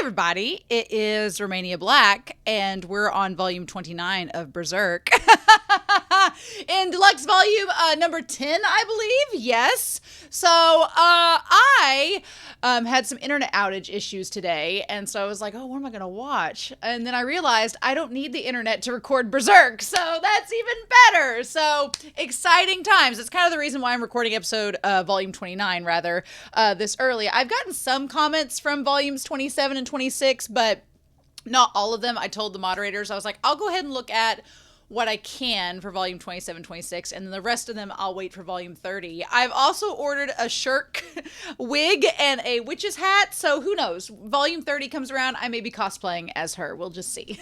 everybody, it is Romania Black, and we're on volume 29 of Berserk. In deluxe volume number 10, I believe. Yes. So I had some internet outage issues today, and so I was like, oh, what am I going to watch? And then I realized I don't need the internet to record Berserk, so that's even better. So exciting times. It's kind of the reason why I'm recording episode volume 29, rather, this early. I've gotten some comments from volumes 27 and 26, but not all of them. I told the moderators, I was like, I'll go ahead and look at what I can for volume 27, 26, and then the rest of them I'll wait for volume 30. I've also ordered a Shirk wig and a witch's hat, so who knows? Volume 30 comes around, I may be cosplaying as her. We'll just see.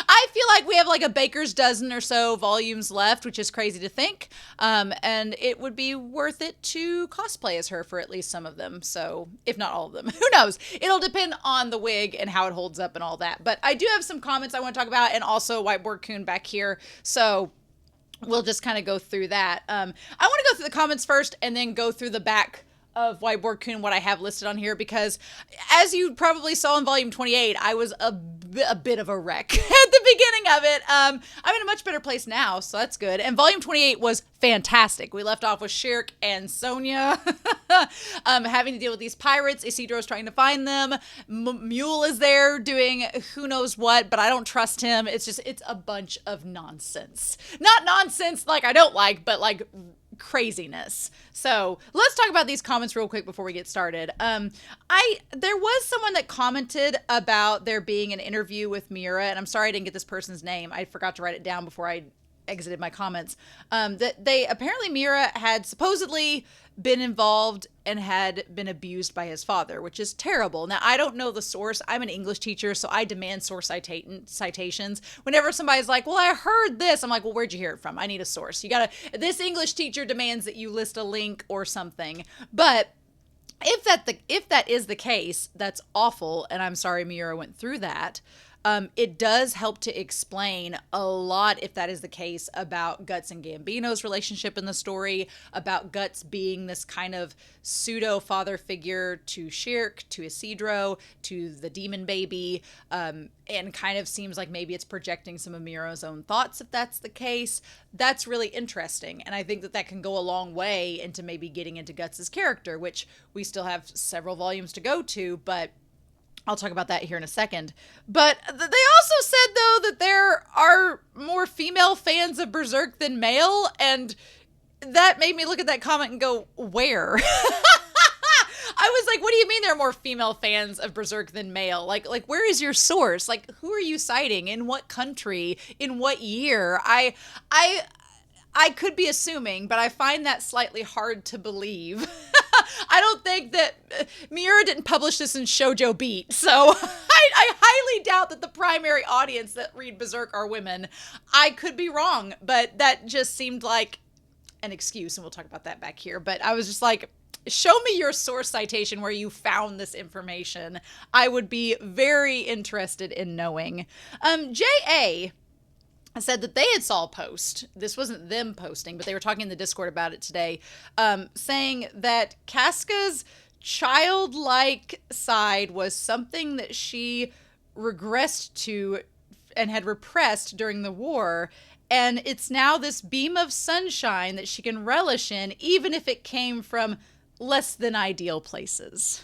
I feel like we have like a baker's dozen or so volumes left, which is crazy to think. And it would be worth it to cosplay as her for at least some of them. So if not all of them, who knows? It'll depend on the wig and how it holds up and all that. But I do have some comments I want to talk about, and also Whiteboard Coon back here. So we'll just kind of go through that. I want to go through the comments first and then go through the back of Whiteboard Coon, what I have listed on here, because as you probably saw in volume 28, I was a bit of a wreck at the beginning of it. I'm in a much better place now, so that's good. And volume 28 was fantastic. We left off with Shirk and Sonia having to deal with these pirates. Isidro's trying to find them. Mule is there doing who knows what, but I don't trust him. It's a bunch of nonsense. Not nonsense like I don't like, but like craziness. So let's talk about these comments real quick before we get started. There was someone that commented about there being an interview with Mira, and I'm sorry I didn't get this person's name. I forgot to write it down before I exited my comments. That they apparently Mira had supposedly been involved and had been abused by his father, which is terrible. Now, I don't know the source. I'm an English teacher, so I demand source citations. Whenever somebody's like, well, I heard this, I'm like, well, where'd you hear it from? I need a source. This English teacher demands that you list a link or something. But if that is the case, that's awful, and I'm sorry Mira went through that. It does help to explain a lot, if that is the case, about Guts and Gambino's relationship in the story, about Guts being this kind of pseudo father figure to Shirk, to Isidro, to the demon baby, and kind of seems like maybe it's projecting some of Mira's own thoughts, if that's the case. That's really interesting, and I think that can go a long way into maybe getting into Guts' character, which we still have several volumes to go to, but I'll talk about that here in a second. But they also said, though, that there are more female fans of Berserk than male, and that made me look at that comment and go, where? I was like, what do you mean there are more female fans of Berserk than male? Like where is your source? Like, who are you citing? In what country? In what year? I could be assuming, but I find that slightly hard to believe. I don't think that Mira didn't publish this in Shoujo Beat, so I highly doubt that the primary audience that read Berserk are women. I could be wrong, but that just seemed like an excuse, and we'll talk about that back here. But I was just like, show me your source citation where you found this information. I would be very interested in knowing. J.A. said that they had saw a post. This wasn't them posting, but they were talking in the Discord about it today, saying that Casca's childlike side was something that she regressed to and had repressed during the war, and it's now this beam of sunshine that she can relish in, even if it came from less than ideal places.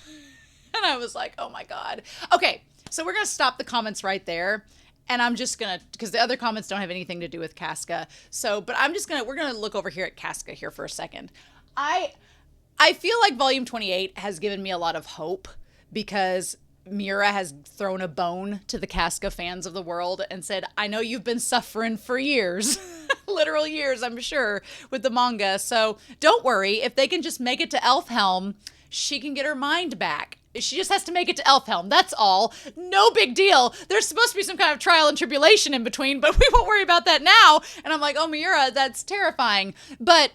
And I was like, oh my God. Okay, so we're going to stop the comments right there. And I'm just going to, because the other comments don't have anything to do with Casca. So, but we're going to look over here at Casca here for a second. I feel like volume 28 has given me a lot of hope, because Mira has thrown a bone to the Casca fans of the world and said, I know you've been suffering for years, literal years, I'm sure, with the manga. So don't worry, if they can just make it to Elfhelm, she can get her mind back. She just has to make it to Elfhelm. That's all. No big deal. There's supposed to be some kind of trial and tribulation in between, but we won't worry about that now. And I'm like, oh, Mira, that's terrifying. But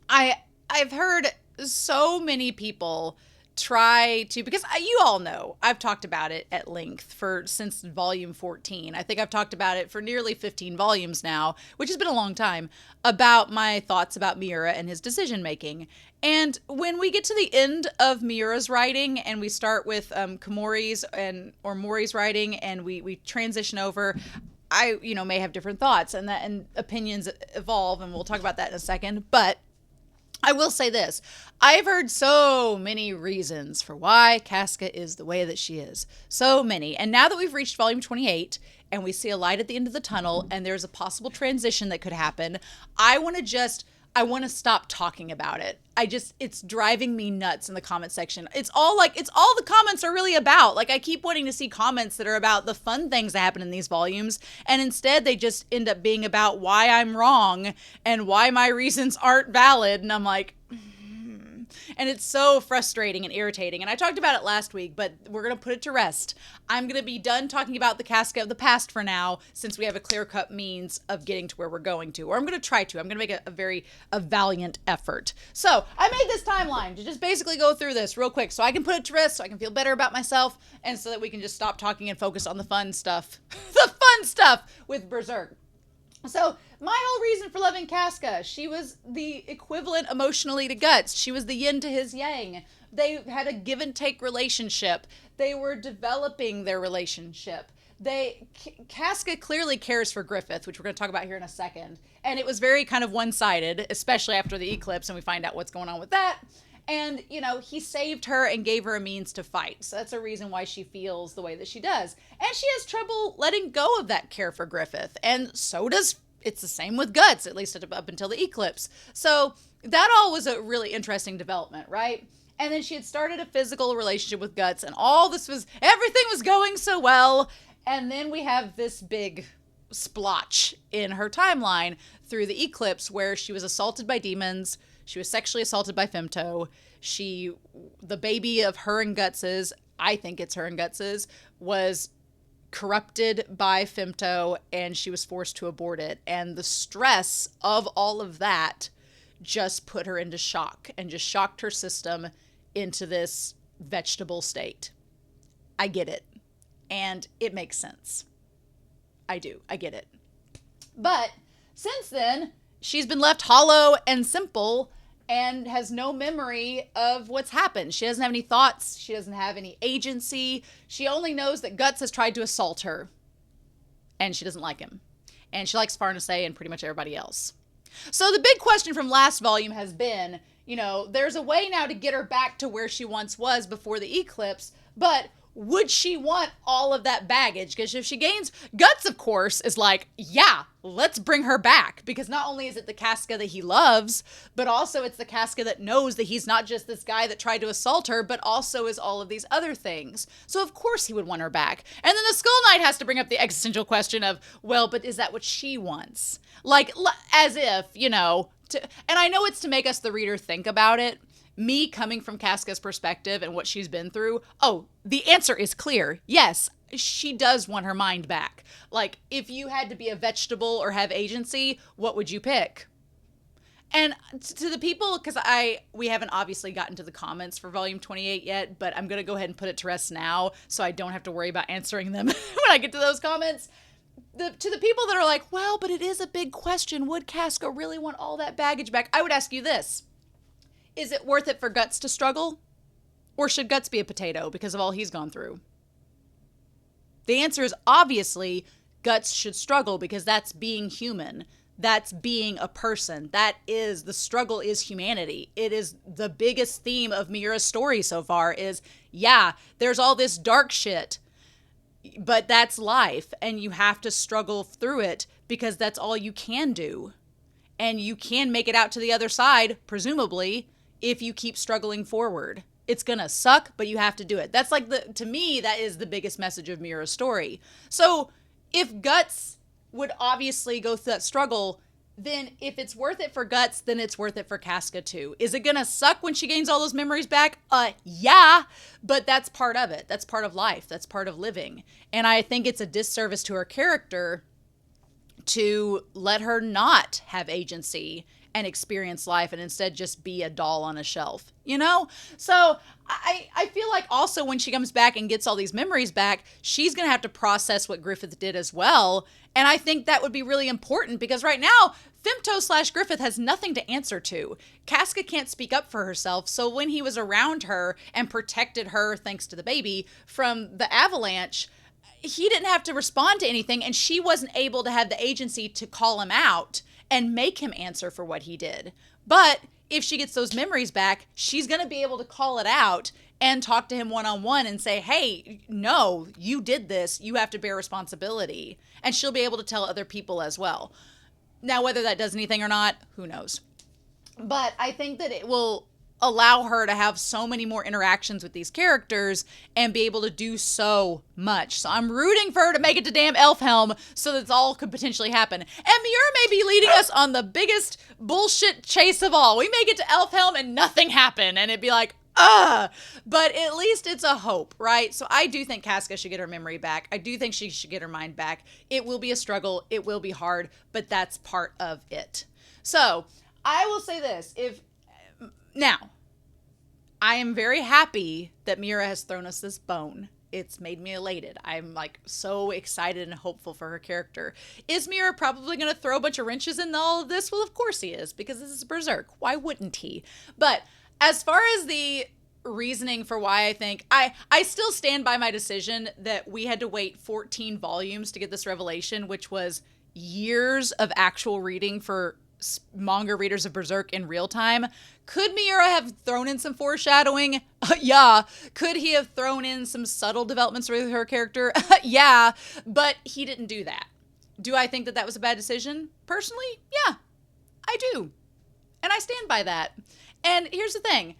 I've heard so many people try to, because you all know I've talked about it at length since volume 14. I think I've talked about it for nearly 15 volumes now, which has been a long time, about my thoughts about Miura and his decision making. And when we get to the end of Miura's writing and we start with Komori's or Mori's writing, and we transition over, I may have different thoughts, and opinions evolve, and we'll talk about that in a second. But I will say this. I've heard so many reasons for why Casca is the way that she is. So many. And now that we've reached volume 28 and we see a light at the end of the tunnel and there's a possible transition that could happen, I want to stop talking about it. It's driving me nuts in the comment section. It's all the comments are really about. Like, I keep wanting to see comments that are about the fun things that happen in these volumes, and instead they just end up being about why I'm wrong and why my reasons aren't valid. And I'm like, and it's so frustrating and irritating. And I talked about it last week, but we're going to put it to rest. I'm going to be done talking about the Casca of the past for now, since we have a clear-cut means of getting to where we're going to. Or I'm going to try to. I'm going to make a valiant effort. So I made this timeline to just basically go through this real quick so I can put it to rest, so I can feel better about myself, and so that we can just stop talking and focus on the fun stuff. The fun stuff with Berserk. So, my whole reason for loving Casca, she was the equivalent emotionally to Guts. She was the yin to his yang. They had a give and take relationship. They were developing their relationship. Casca clearly cares for Griffith, which we're going to talk about here in a second. And it was very kind of one-sided, especially after the eclipse, and we find out what's going on with that. And, he saved her and gave her a means to fight. So that's a reason why she feels the way that she does. And she has trouble letting go of that care for Griffith. And so does, it's the same with Guts, at least up until the eclipse. So that all was a really interesting development, right? And then she had started a physical relationship with Guts, and everything was going so well. And then we have this big splotch in her timeline through the eclipse where she was assaulted by demons. She was sexually assaulted by Femto. The baby of her and Guts's, I think it's her and Guts's, was corrupted by Femto, and she was forced to abort it. And the stress of all of that just put her into shock and just shocked her system into this vegetable state. I get it. And it makes sense. I do. I get it. But since then, she's been left hollow and simple and has no memory of what's happened. She doesn't have any thoughts. She doesn't have any agency. She only knows that Guts has tried to assault her, and she doesn't like him. And she likes Farnese and pretty much everybody else. So the big question from last volume has been, there's a way now to get her back to where she once was before the eclipse, but would she want all of that baggage? Because if she gains, Guts, of course, is like, yeah, let's bring her back. Because not only is it the Casca that he loves, but also it's the Casca that knows that he's not just this guy that tried to assault her, but also is all of these other things. So of course he would want her back. And then the Skull Knight has to bring up the existential question of, well, but is that what she wants? Like, as if, and I know it's to make us, the reader, think about it. Me coming from Casca's perspective and what she's been through, the answer is clear. Yes, she does want her mind back. Like, if you had to be a vegetable or have agency, what would you pick? And to the people, because we haven't obviously gotten to the comments for volume 28 yet, but I'm going to go ahead and put it to rest now so I don't have to worry about answering them when I get to those comments. To the people that are like, well, but it is a big question. Would Casca really want all that baggage back? I would ask you this. Is it worth it for Guts to struggle? Or should Guts be a potato because of all he's gone through? The answer is obviously Guts should struggle because that's being human. That's being a person. The struggle is humanity. It is the biggest theme of Miura's story so far is, yeah, there's all this dark shit, but that's life and you have to struggle through it because that's all you can do. And you can make it out to the other side, presumably, if you keep struggling forward. It's gonna suck, but you have to do it. That's to me, that is the biggest message of Miura's story. So if Guts would obviously go through that struggle, then if it's worth it for Guts, then it's worth it for Casca too. Is it gonna suck when she gains all those memories back? Yeah, but that's part of it. That's part of life. That's part of living. And I think it's a disservice to her character to let her not have agency and experience life and instead just be a doll on a shelf, you know? So I feel like also when she comes back and gets all these memories back, she's going to have to process what Griffith did as well. And I think that would be really important because right now, Femto/Griffith has nothing to answer to. Casca can't speak up for herself, so when he was around her and protected her, thanks to the baby, from the avalanche, he didn't have to respond to anything, and she wasn't able to have the agency to call him out and make him answer for what he did. But if she gets those memories back, she's going to be able to call it out and talk to him one-on-one and say, hey, no, you did this. You have to bear responsibility. And she'll be able to tell other people as well. Now, whether that does anything or not, who knows? But I think that it will allow her to have so many more interactions with these characters and be able to do so much. So I'm rooting for her to make it to damn Elfhelm so that all could potentially happen. And Miura may be leading us on the biggest bullshit chase of all. We may get to Elfhelm and nothing happen and it'd be like, but at least it's a hope, right? So I do think Casca should get her memory back. I do think she should get her mind back. It will be a struggle. It will be hard, but that's part of it. So I will say this. Now, I am very happy that Miura has thrown us this bone. It's made me elated. I'm like so excited and hopeful for her character. Is Miura probably going to throw a bunch of wrenches in all of this? Well, of course he is, because this is Berserk. Why wouldn't he? But as far as the reasoning for why I think, I still stand by my decision that we had to wait 14 volumes to get this revelation, which was years of actual reading for manga readers of Berserk in real time. Could Miura have thrown in some foreshadowing? Yeah. Could he have thrown in some subtle developments with her character? Yeah. But he didn't do that. Do I think that that was a bad decision? Personally, yeah, I do. And I stand by that. And here's the thing.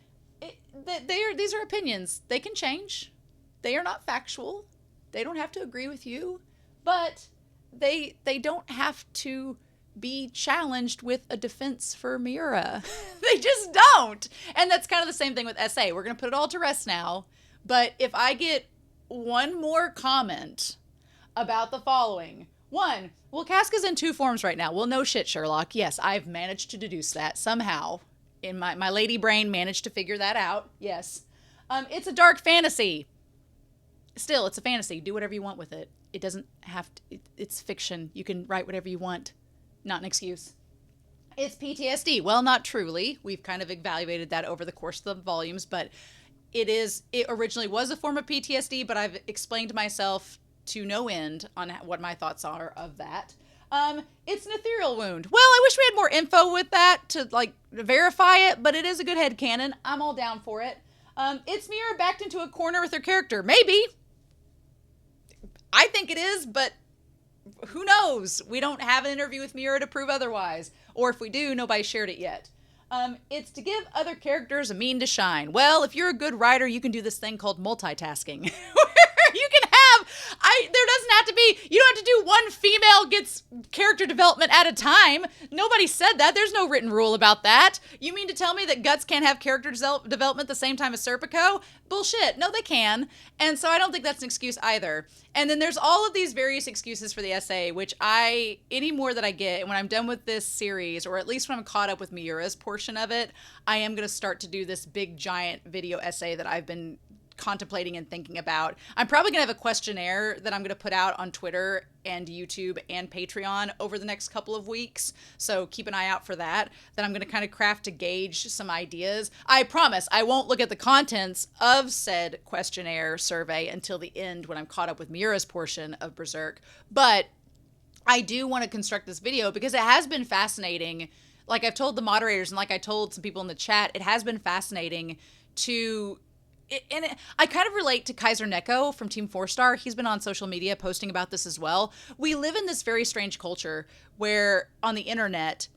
These are opinions. They can change. They are not factual. They don't have to agree with you. But they don't have to be challenged with a defense for Miura. They just don't. And that's kind of the same thing with SA. We're going to put it all to rest now. But if I get one more comment about the following. One, well, Casca's in 2 forms right now. Well, no shit, Sherlock. Yes, I've managed to deduce that somehow. In my lady brain managed to figure that out. Yes. It's a dark fantasy. Still, it's a fantasy. Do whatever you want with it. It doesn't have to, it's fiction. You can write whatever you want. Not an excuse. It's PTSD. Well, not truly. We've kind of evaluated that over the course of the volumes, but it originally was a form of PTSD, but I've explained myself to no end on what my thoughts are of that. It's an ethereal wound. Well, I wish we had more info with that to like verify it, but it is a good headcanon. I'm all down for it. It's Miura backed into a corner with her character. Maybe. I think it is, but who knows? We don't have an interview with Miura to prove otherwise. Or if we do, nobody shared it yet. It's to give other characters a mean to shine. Well, if you're a good writer, you can do this thing called multitasking. You can there doesn't have to be, you don't have to do one female gets character development at a time. Nobody said that. There's no written rule about that. You mean to tell me that Guts can't have character development at the same time as Serpico? Bullshit. No, they can. And so I don't think that's an excuse either. And then there's all of these various excuses for the essay, which any more that I get, and when I'm done with this series, or at least when I'm caught up with Miura's portion of it, I am going to start to do this big giant video essay that I've been contemplating and thinking about. I'm probably gonna have a questionnaire that I'm gonna put out on Twitter and YouTube and Patreon over the next couple of weeks, so keep an eye out for that I'm gonna kind of craft to gauge some ideas. I promise I won't look at the contents of said questionnaire survey until the end when I'm caught up with Miura's portion of Berserk, but I do want to construct this video because it has been fascinating. Like I've told the moderators and like I told some people in the chat, it has been fascinating to I kind of relate to Kaiser Neko from Team 4-Star. He's been on social media posting about this as well. We live in this very strange culture where on the internet,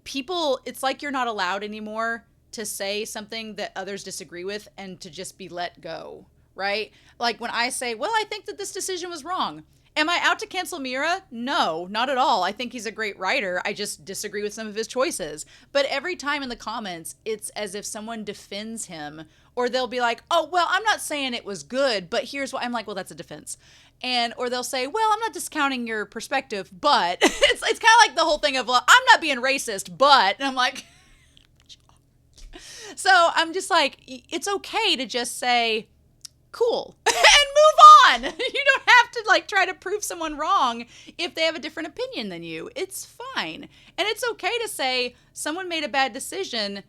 people, it's like you're not allowed anymore to say something that others disagree with and to just be let go, right? Like when I say, well, I think that this decision was wrong. Am I out to cancel Miura? No, not at all. I think he's a great writer. I just disagree with some of his choices. But every time in the comments, it's as if someone defends him, or they'll be like, oh, well, I'm not saying it was good, but here's why. I'm like, well, that's a defense. And, or they'll say, well, I'm not discounting your perspective, but it's kind of like the whole thing of, well, I'm not being racist, but, and I'm like, so I'm just like, it's okay to just say, cool, and move on. You don't have to like try to prove someone wrong if they have a different opinion than you. It's fine. And it's okay to say someone made a bad decision,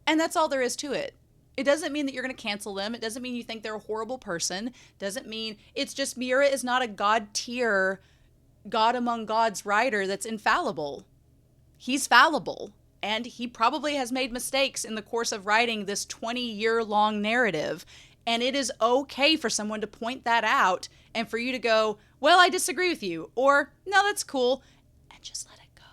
and that's all there is to it. It doesn't mean that you're going to cancel them. It doesn't mean you think they're a horrible person. Doesn't mean, it's just Miura is not a God tier, God among gods writer that's infallible. He's fallible. And he probably has made mistakes in the course of writing this 20-year-long narrative. And it is okay for someone to point that out and for you to go, well, I disagree with you. Or, no, that's cool. And just let it go.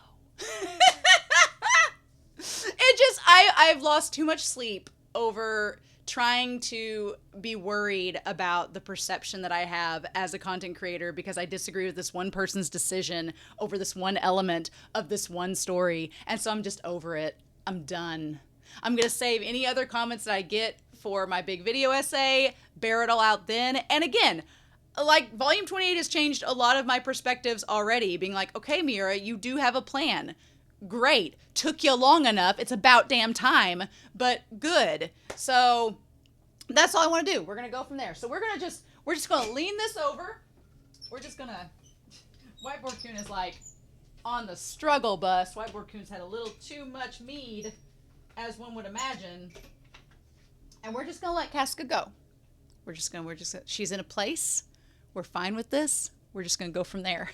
I've lost too much sleep over trying to be worried about the perception that I have as a content creator because I disagree with this one person's decision over this one element of this one story. And so I'm just over it. I'm done. I'm going to save any other comments that I get for my big video essay, bear it all out then. And again, like volume 28 has changed a lot of my perspectives already, being like, okay, Miura, you do have a plan. Great. Took you long enough. It's about damn time, but good. So that's all I want to do. We're going to go from there. So we're just going to lean this over. We're just going to, Whiteboard Coon is like on the struggle bus. Whiteboard Coon's had a little too much mead, as one would imagine. And we're just going to let Casca go. She's in a place. We're fine with this. We're just going to go from there.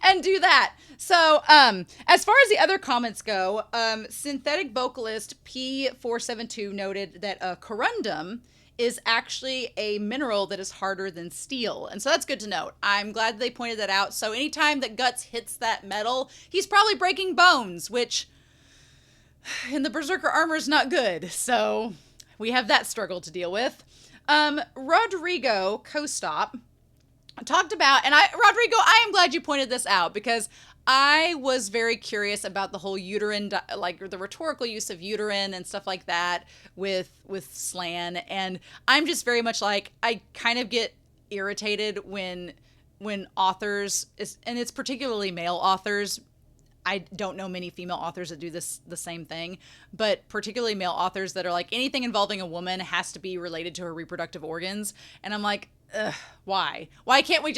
And do that. So, as far as the other comments go, synthetic vocalist P472 noted that corundum is actually a mineral that is harder than steel. And so that's good to note. I'm glad they pointed that out. So anytime that Guts hits that metal, he's probably breaking bones, which in the Berserker armor is not good. So we have that struggle to deal with. Rodrigo Kostop talked about, and Rodrigo, I am glad you pointed this out because I was very curious about the whole uterine, like the rhetorical use of uterine and stuff like that with slan. And I'm just very much like, I kind of get irritated when authors, and it's particularly male authors, I don't know many female authors that do this the same thing, but particularly male authors that are like, anything involving a woman has to be related to her reproductive organs. And I'm like, ugh, why? Why can't we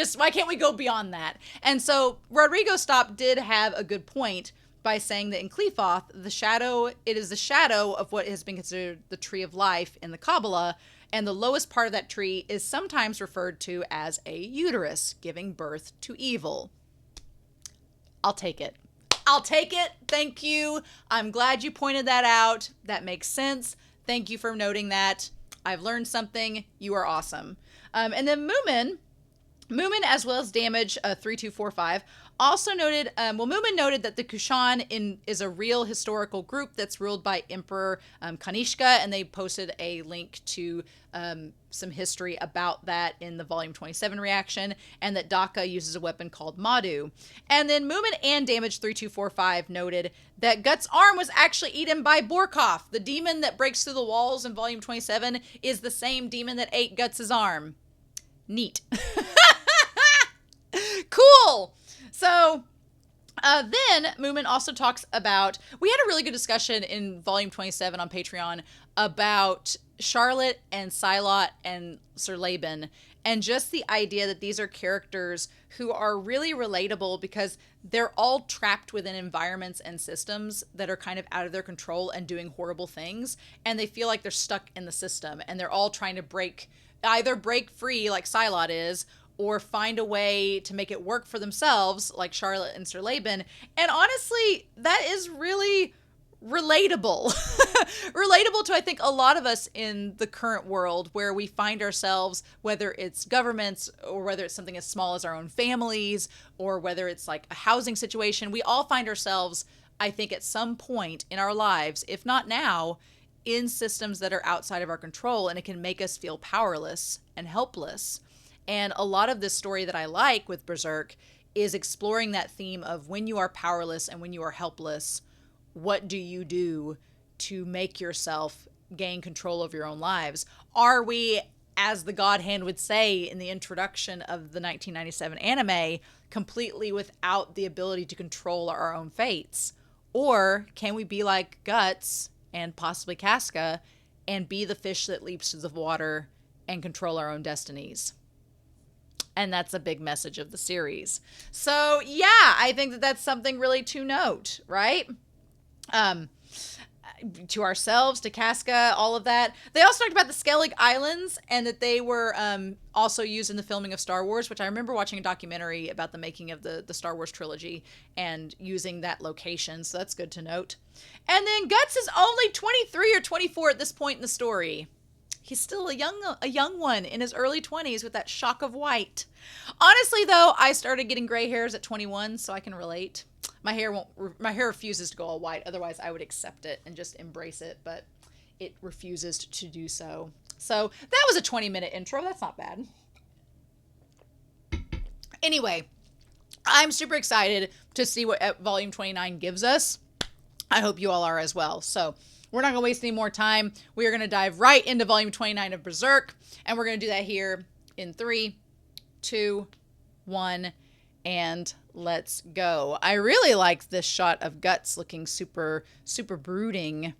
go beyond that? And so Rodrigo Stop did have a good point by saying that in Qliphoth, it is the shadow of what has been considered the tree of life in the Kabbalah, and the lowest part of that tree is sometimes referred to as a uterus, giving birth to evil. I'll take it. Thank you. I'm glad you pointed that out. That makes sense. Thank you for noting that. I've learned something. You are awesome. And then Moomin, as well as Damage 3245, also noted, Moomin noted that the Kushan is a real historical group that's ruled by Emperor Kanishka, and they posted a link to some history about that in the Volume 27 reaction, and that Daka uses a weapon called Madu. And then Moomin and Damage 3245 noted that Guts' arm was actually eaten by Borkov. The demon that breaks through the walls in Volume 27 is the same demon that ate Guts' arm. Neat. Cool. So then Moomin also talks about, we had a really good discussion in Volume 27 on Patreon about Charlotte and Psylocke and Sir Laban, and just the idea that these are characters who are really relatable because they're all trapped within environments and systems that are kind of out of their control and doing horrible things, and they feel like they're stuck in the system, and they're all trying to either break free like Psylocke is, or find a way to make it work for themselves, like Charlotte and Sir Laban. And honestly, that is really relatable. Relatable to, I think, a lot of us in the current world where we find ourselves, whether it's governments or whether it's something as small as our own families or whether it's like a housing situation. We all find ourselves, I think, at some point in our lives, if not now, in systems that are outside of our control, and it can make us feel powerless and helpless. And a lot of this story that I like with Berserk is exploring that theme of when you are powerless and when you are helpless, what do you do to make yourself gain control of your own lives? Are we, as the God Hand would say in the introduction of the 1997 anime, completely without the ability to control our own fates? Or can we be like Guts and possibly Casca and be the fish that leaps to the water and control our own destinies? And that's a big message of the series. So yeah, I think that that's something really to note, right? To ourselves, to Casca, all of that. They also talked about the Skellig Islands and that they were also used in the filming of Star Wars, which I remember watching a documentary about the making of the Star Wars trilogy and using that location. So that's good to note. And then Guts is only 23 or 24 at this point in the story. He's still a young one in his early 20s with that shock of white. Honestly, though, I started getting gray hairs at 21, so I can relate. My hair refuses to go all white. Otherwise, I would accept it and just embrace it, but it refuses to do so. So that was a 20-minute intro. That's not bad. Anyway, I'm super excited to see what Volume 29 gives us. I hope you all are as well. So we're not going to waste any more time. We are going to dive right into Volume 29 of Berserk, and we're going to do that here in 3, 2, 1, and let's go. I really like this shot of Guts looking super, super brooding.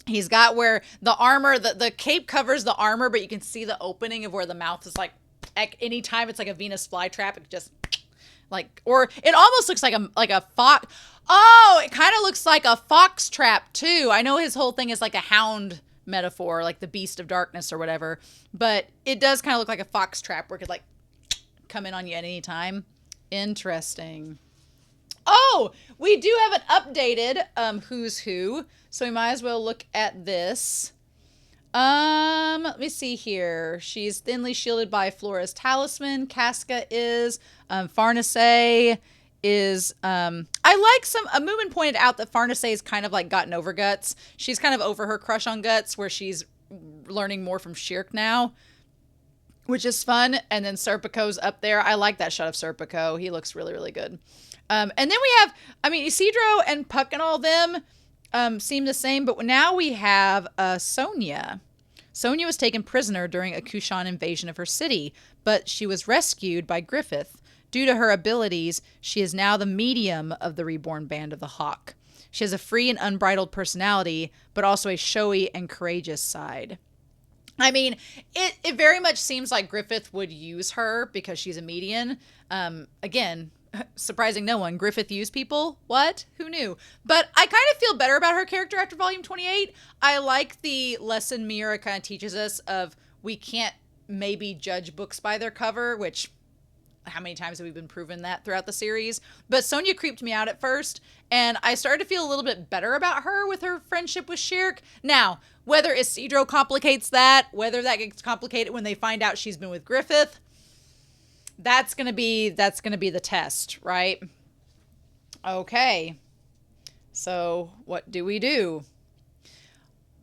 He's got where the armor, the cape covers the armor, but you can see the opening of where the mouth is like, anytime it's like a Venus flytrap, it just like, or it almost looks like a fox. Oh, it kind of looks like a fox trap too. I know his whole thing is like a hound metaphor, like the beast of darkness or whatever, but it does kind of look like a fox trap where it could like come in on you at any time. Interesting. Oh, we do have an updated who's who, so we might as well look at this. Let me see here. She's thinly shielded by Flora's talisman. Casca is. Farnese is. I like a Moomin pointed out that Farnese is kind of like gotten over Guts. She's kind of over her crush on Guts, where she's learning more from Shirk now, which is fun. And then Serpico's up there. I like that shot of Serpico. He looks really, really good. And then we have, Isidro and Puck and all them seem the same, but now we have Sonia. Sonia was taken prisoner during a Kushan invasion of her city, but she was rescued by Griffith. Due to her abilities, she is now the medium of the reborn Band of the Hawk. She has a free and unbridled personality, but also a showy and courageous side. It very much seems like Griffith would use her because she's a median. Again, surprising no one. Griffith used people? What? Who knew? But I kind of feel better about her character after Volume 28. I like the lesson Miura kind of teaches us of we can't maybe judge books by their cover, which how many times have we been proven that throughout the series? But Sonia creeped me out at first, and I started to feel a little bit better about her with her friendship with Shirk. Now, whether Isidro complicates that, whether that gets complicated when they find out she's been with Griffith, that's gonna be the test, right? Okay. So what do we do?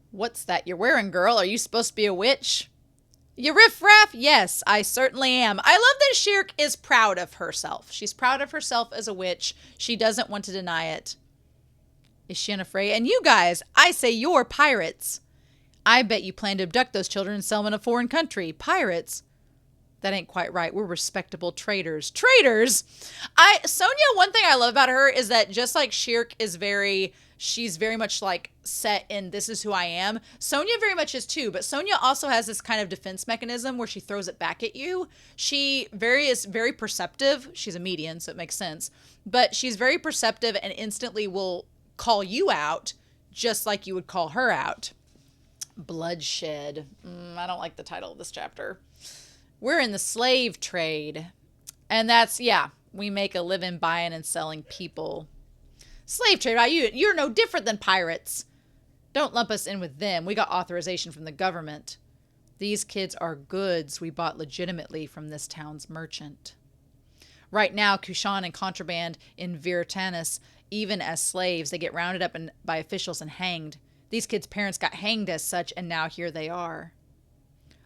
What's that you're wearing, girl? Are you supposed to be a witch? You riffraff? Yes, I certainly am. I love that Shirk is proud of herself. She's proud of herself as a witch. She doesn't want to deny it. Is she unafraid? And you guys, I say you're pirates. I bet you plan to abduct those children and sell them in a foreign country. Pirates? That ain't quite right. We're respectable traders. Traders? Sonia, one thing I love about her is that just like Shirk is she's very much like set in this is who I am. Sonia very much is too, but Sonia also has this kind of defense mechanism where she throws it back at you. She is very perceptive. She's a median, so it makes sense. But she's very perceptive and instantly will call you out just like you would call her out. Bloodshed. I don't like the title of this chapter. We're in the slave trade. And that's, we make a living buying and selling people. Slave trade, right? You're no different than pirates. Don't lump us in with them. We got authorization from the government. These kids are goods we bought legitimately from this town's merchant. Right now, Kushan and contraband in Vritannis, even as slaves, they get rounded up by officials and hanged. These kids' parents got hanged as such, and now here they are.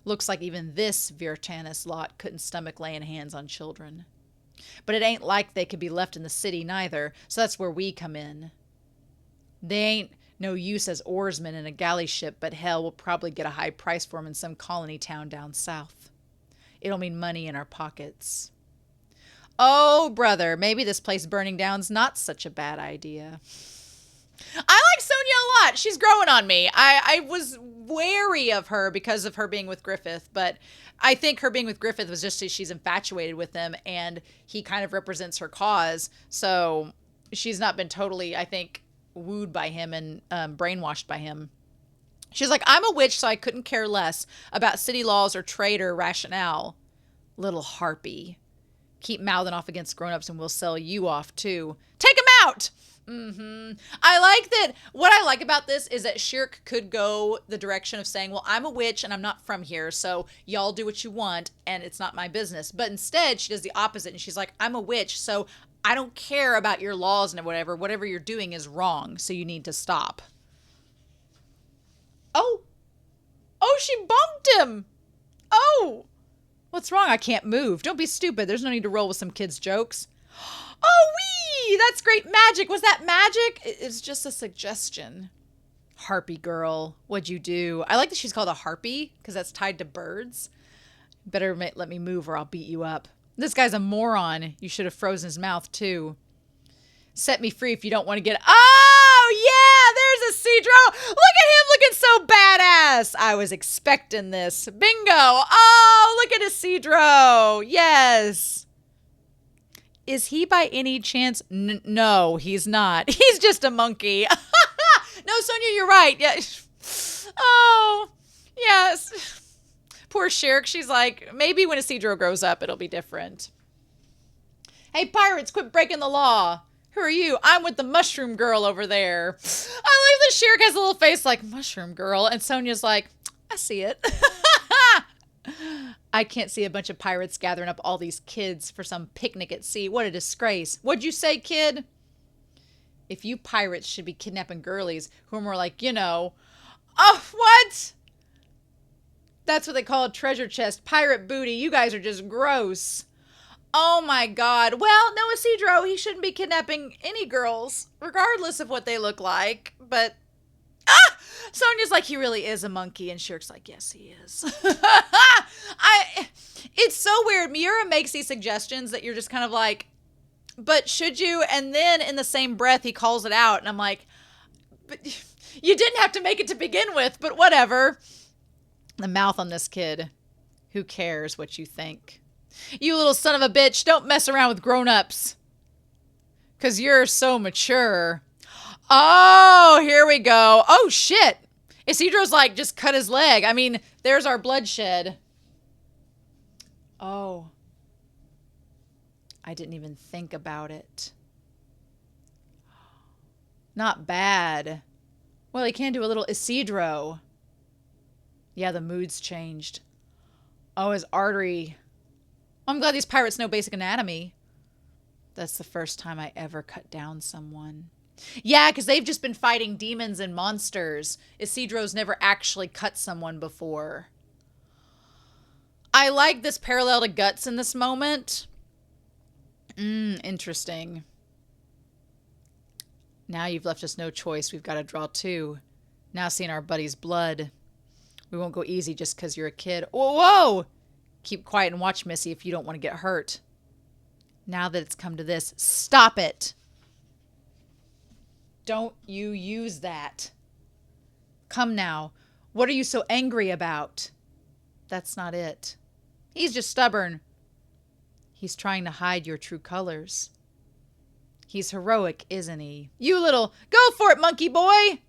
Looks like even this Vritannis lot couldn't stomach laying hands on children. But it ain't like they could be left in the city neither, so that's where we come in. They ain't no use as oarsmen in a galley ship, but hell, we'll probably get a high price for 'em in some colony town down south. It'll mean money in our pockets. Oh, brother, maybe this place burning down's not such a bad idea. I like Sonia a lot. She's growing on me. I was wary of her because of her being with Griffith, but I think her being with Griffith was just she's infatuated with him, and he kind of represents her cause. So she's not been totally, I think, wooed by him and brainwashed by him. She's like, I'm a witch, so I couldn't care less about city laws or trade or rationale. Little harpy. Keep mouthing off against grown-ups and we'll sell you off too. Take him out! I like that. What I like about this is that Shirk could go the direction of saying, well, I'm a witch and I'm not from here, so y'all do what you want and it's not my business. But instead, she does the opposite and she's like, I'm a witch, so I don't care about your laws and whatever. Whatever you're doing is wrong, so you need to stop. Oh, she bumped him. Oh, what's wrong? I can't move. Don't be stupid. There's no need to roll with some kids' jokes. Oh, wee! That's great magic. Was that magic? It's just a suggestion. Harpy girl, what'd you do? I like that she's called a harpy because that's tied to birds. Better let me move or I'll beat you up. This guy's a moron. You should have frozen his mouth too. Set me free if you don't want to get... Oh, yeah! There's Isidro! Look at him looking so badass! I was expecting this. Bingo! Oh, look at Isidro! Yes! Is he by any chance... No, he's not. He's just a monkey. No, Sonia, you're right. Yeah. Oh, yes. Poor Shirk. She's like, maybe when Isidro grows up, it'll be different. Hey, pirates, quit breaking the law. Who are you? I'm with the mushroom girl over there. I like that Shirk has a little face like, mushroom girl. And Sonia's like, I see it. I can't see a bunch of pirates gathering up all these kids for some picnic at sea. What a disgrace. What'd you say, kid? If you pirates should be kidnapping girlies who are more like, you know. Oh, what? That's what they call a treasure chest. Pirate booty. You guys are just gross. Oh my God. Well, no, Isidro, he shouldn't be kidnapping any girls, regardless of what they look like. But, Sonia's like, he really is a monkey. And Shirk's like, yes, he is. It's so weird. Miura makes these suggestions that you're just kind of like, but should you? And then in the same breath, he calls it out. And I'm like, but you didn't have to make it to begin with, but whatever. The mouth on this kid. Who cares what you think? You little son of a bitch, don't mess around with grown-ups. Because you're so mature. Oh, here we go. Oh, shit. Isidro's like, just cut his leg. I mean, there's our bloodshed. Oh. I didn't even think about it. Not bad. Well, he can do a little Isidro. Yeah, the mood's changed. Oh, his artery. I'm glad these pirates know basic anatomy. That's the first time I ever cut down someone. Yeah, because they've just been fighting demons and monsters. Isidro's never actually cut someone before. I like this parallel to Guts in this moment. Interesting. Now you've left us no choice. We've got to draw two. Now seeing our buddy's blood. We won't go easy just because you're a kid. Whoa! Keep quiet and watch, Missy, if you don't want to get hurt. Now that it's come to this, stop it. Don't you use that. Come now. What are you so angry about? That's not it. He's just stubborn. He's trying to hide your true colors. He's heroic, isn't he? You little... Go for it, monkey boy!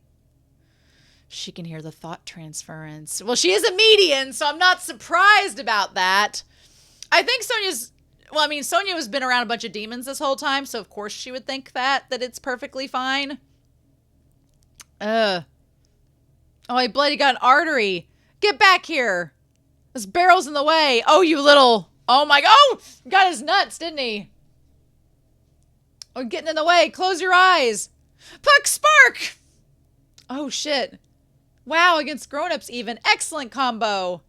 She can hear the thought transference. Well, she is a median, so I'm not surprised about that. I think Sonia's... Well, I mean, Sonia has been around a bunch of demons this whole time, so of course she would think that it's perfectly fine. Oh, he bloody got an artery. Get back here. This barrel's in the way. Oh, you little... Oh, my... Oh! Got his nuts, didn't he? Oh, getting in the way. Close your eyes. Puck Spark! Oh, shit. Wow, against grown-ups even. Excellent combo.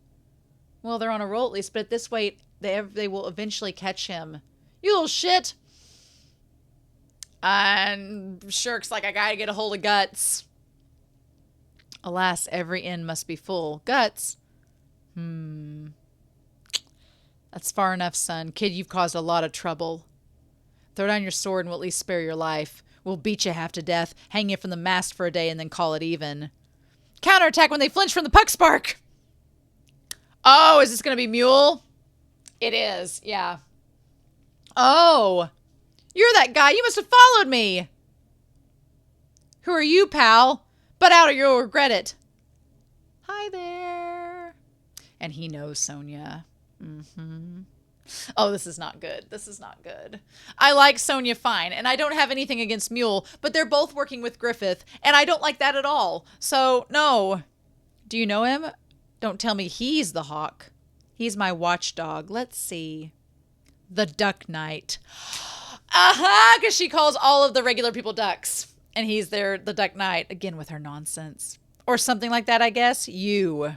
Well, they're on a roll at least, but at this rate, they will eventually catch him. You little shit! And Shirk's like, I gotta get a hold of Guts. Alas, every inn must be full. Guts? That's far enough, son. Kid, you've caused a lot of trouble. Throw down your sword and we'll at least spare your life. We'll beat you half to death, hang you from the mast for a day, and then call it even. Counterattack when they flinch from the puck spark! Oh, is this gonna be Mule? It is, yeah. Oh! You're that guy. You must have followed me. Who are you, pal? Butt out or you'll regret it. Hi there. And he knows Sonia. Oh, this is not good. This is not good. I like Sonia fine, and I don't have anything against Mule, but they're both working with Griffith, and I don't like that at all. So, no. Do you know him? Don't tell me he's the hawk. He's my watchdog. Let's see. The Duck Knight. Aha! Because she calls all of the regular people ducks. And he's the Duck Knight. Again, with her nonsense. Or something like that, I guess. You.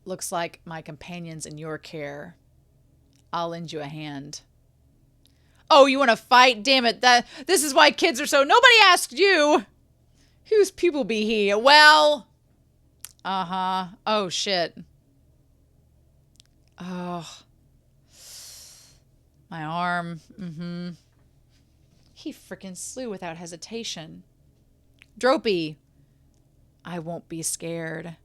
Looks like my companion's in your care. I'll lend you a hand. Oh, you want to fight? Damn it. This is why kids are so... Nobody asked you. Whose pupil be he? Well... Oh, shit. Oh... My arm. He frickin' slew without hesitation. Dropey. I won't be scared.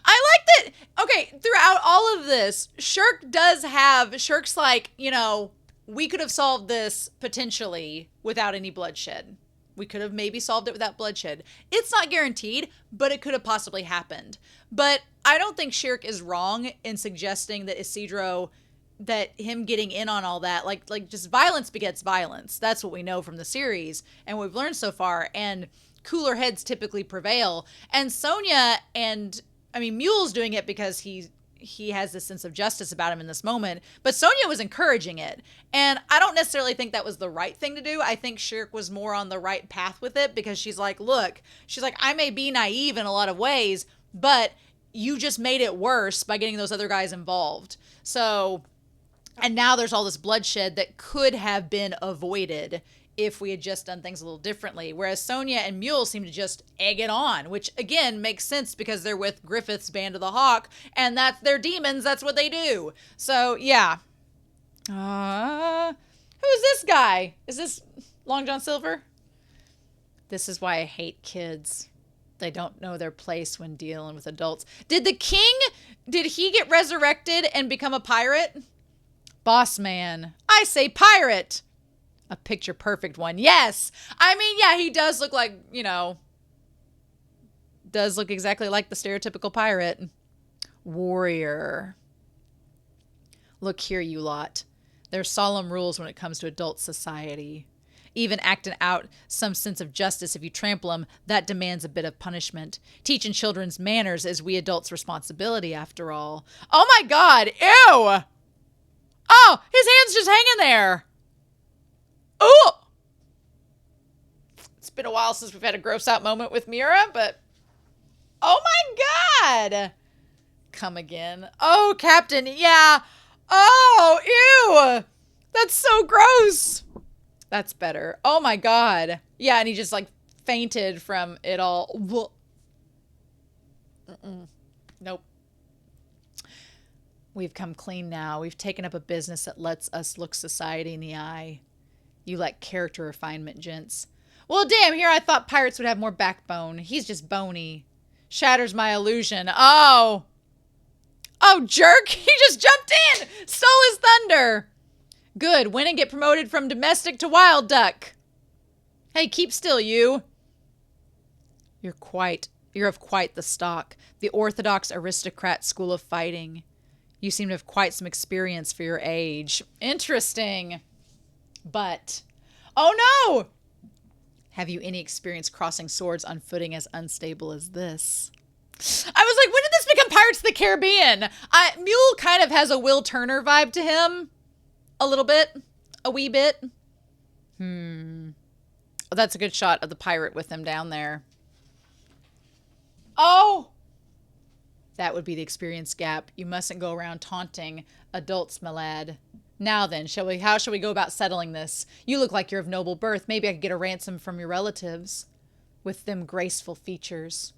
I like that. Okay, throughout all of this, Shirk's like, you know, we could have solved this potentially without any bloodshed. We could have maybe solved it without bloodshed. It's not guaranteed, but it could have possibly happened. But I don't think Shirk is wrong in suggesting that Isidro... that him getting in on all that, like just violence begets violence. That's what we know from the series and what we've learned so far. And cooler heads typically prevail. And Sonia Mule's doing it because he has this sense of justice about him in this moment. But Sonia was encouraging it. And I don't necessarily think that was the right thing to do. I think Shirk was more on the right path with it because she's like, look, I may be naive in a lot of ways, but you just made it worse by getting those other guys involved. So... And now there's all this bloodshed that could have been avoided if we had just done things a little differently. Whereas Sonia and Mule seem to just egg it on, which again makes sense because they're with Griffith's Band of the Hawk, and they're demons. That's what they do. So yeah. Who's this guy? Is this Long John Silver? This is why I hate kids. They don't know their place when dealing with adults. Did he get resurrected and become a pirate? Boss man. I say pirate. A picture perfect one. Yes. I mean, yeah, he does look like, does look exactly like the stereotypical pirate. Warrior. Look here, you lot. There's solemn rules when it comes to adult society. Even acting out some sense of justice if you trample them, that demands a bit of punishment. Teaching children's manners is we adults' responsibility, after all. Oh my God. Ew. Oh, his hand's just hanging there. Ooh. It's been a while since we've had a gross out moment with Mira, but... Oh my God. Come again. Oh, Captain. Yeah. Oh, ew. That's so gross. That's better. Oh my God. Yeah, and he just like fainted from it all. Nope. We've come clean now. We've taken up a business that lets us look society in the eye. You like character refinement, gents. Well, damn, here I thought pirates would have more backbone. He's just bony. Shatters my illusion. Oh. Oh, jerk. He just jumped in. Stole his thunder. Good. Win and get promoted from domestic to wild duck. Hey, keep still, you. You're of quite the stock. The orthodox aristocrat school of fighting. You seem to have quite some experience for your age. Interesting. But, oh no! Have you any experience crossing swords on footing as unstable as this? I was like, when did this become Pirates of the Caribbean? Mule kind of has a Will Turner vibe to him. A little bit. A wee bit. Oh, that's a good shot of the pirate with him down there. Oh! That would be the experience gap. You mustn't go around taunting adults, my lad. Now then, how shall we go about settling this? You look like you're of noble birth. Maybe I could get a ransom from your relatives. With them graceful features.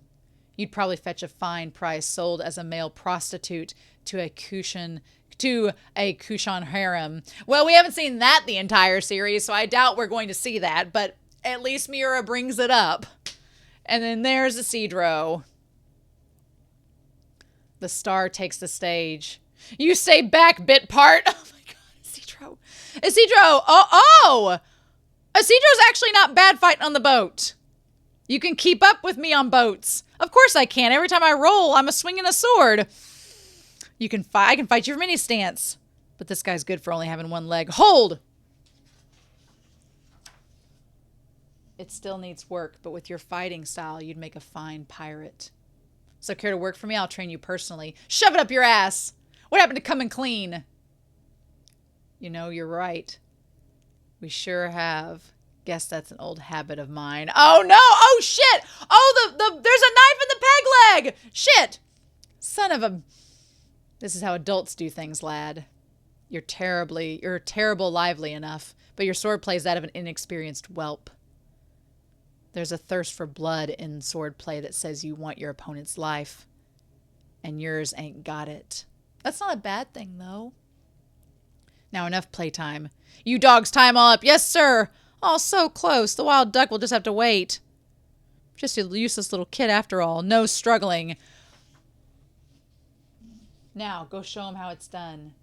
You'd probably fetch a fine price, sold as a male prostitute to a Kushan harem. Well, we haven't seen that the entire series, so I doubt we're going to see that, but at least Miura brings it up. And then there's Isidro. The star takes the stage. You stay back, bit part. Oh my god, Isidro. Isidro! Oh! Isidro's actually not bad fighting on the boat. You can keep up with me on boats. Of course I can. Every time I roll, I'm swinging a sword. You can fight. I can fight you from any stance. But this guy's good for only having one leg. Hold! It still needs work, but with your fighting style, you'd make a fine pirate. So care to work for me? I'll train you personally. Shove it up your ass! What happened to coming clean? You know, you're right. We sure have. Guess that's an old habit of mine. Oh no! Oh shit! Oh, there's a knife in the peg leg! Shit! Son of a... This is how adults do things, lad. You're terrible lively enough, but your sword plays that of an inexperienced whelp. There's a thirst for blood in swordplay that says you want your opponent's life. And yours ain't got it. That's not a bad thing, though. Now enough playtime. You dogs tie 'em all up. Yes, sir! Oh, so close. The wild duck will just have to wait. Just a useless little kid after all. No struggling. Now, go show him how it's done.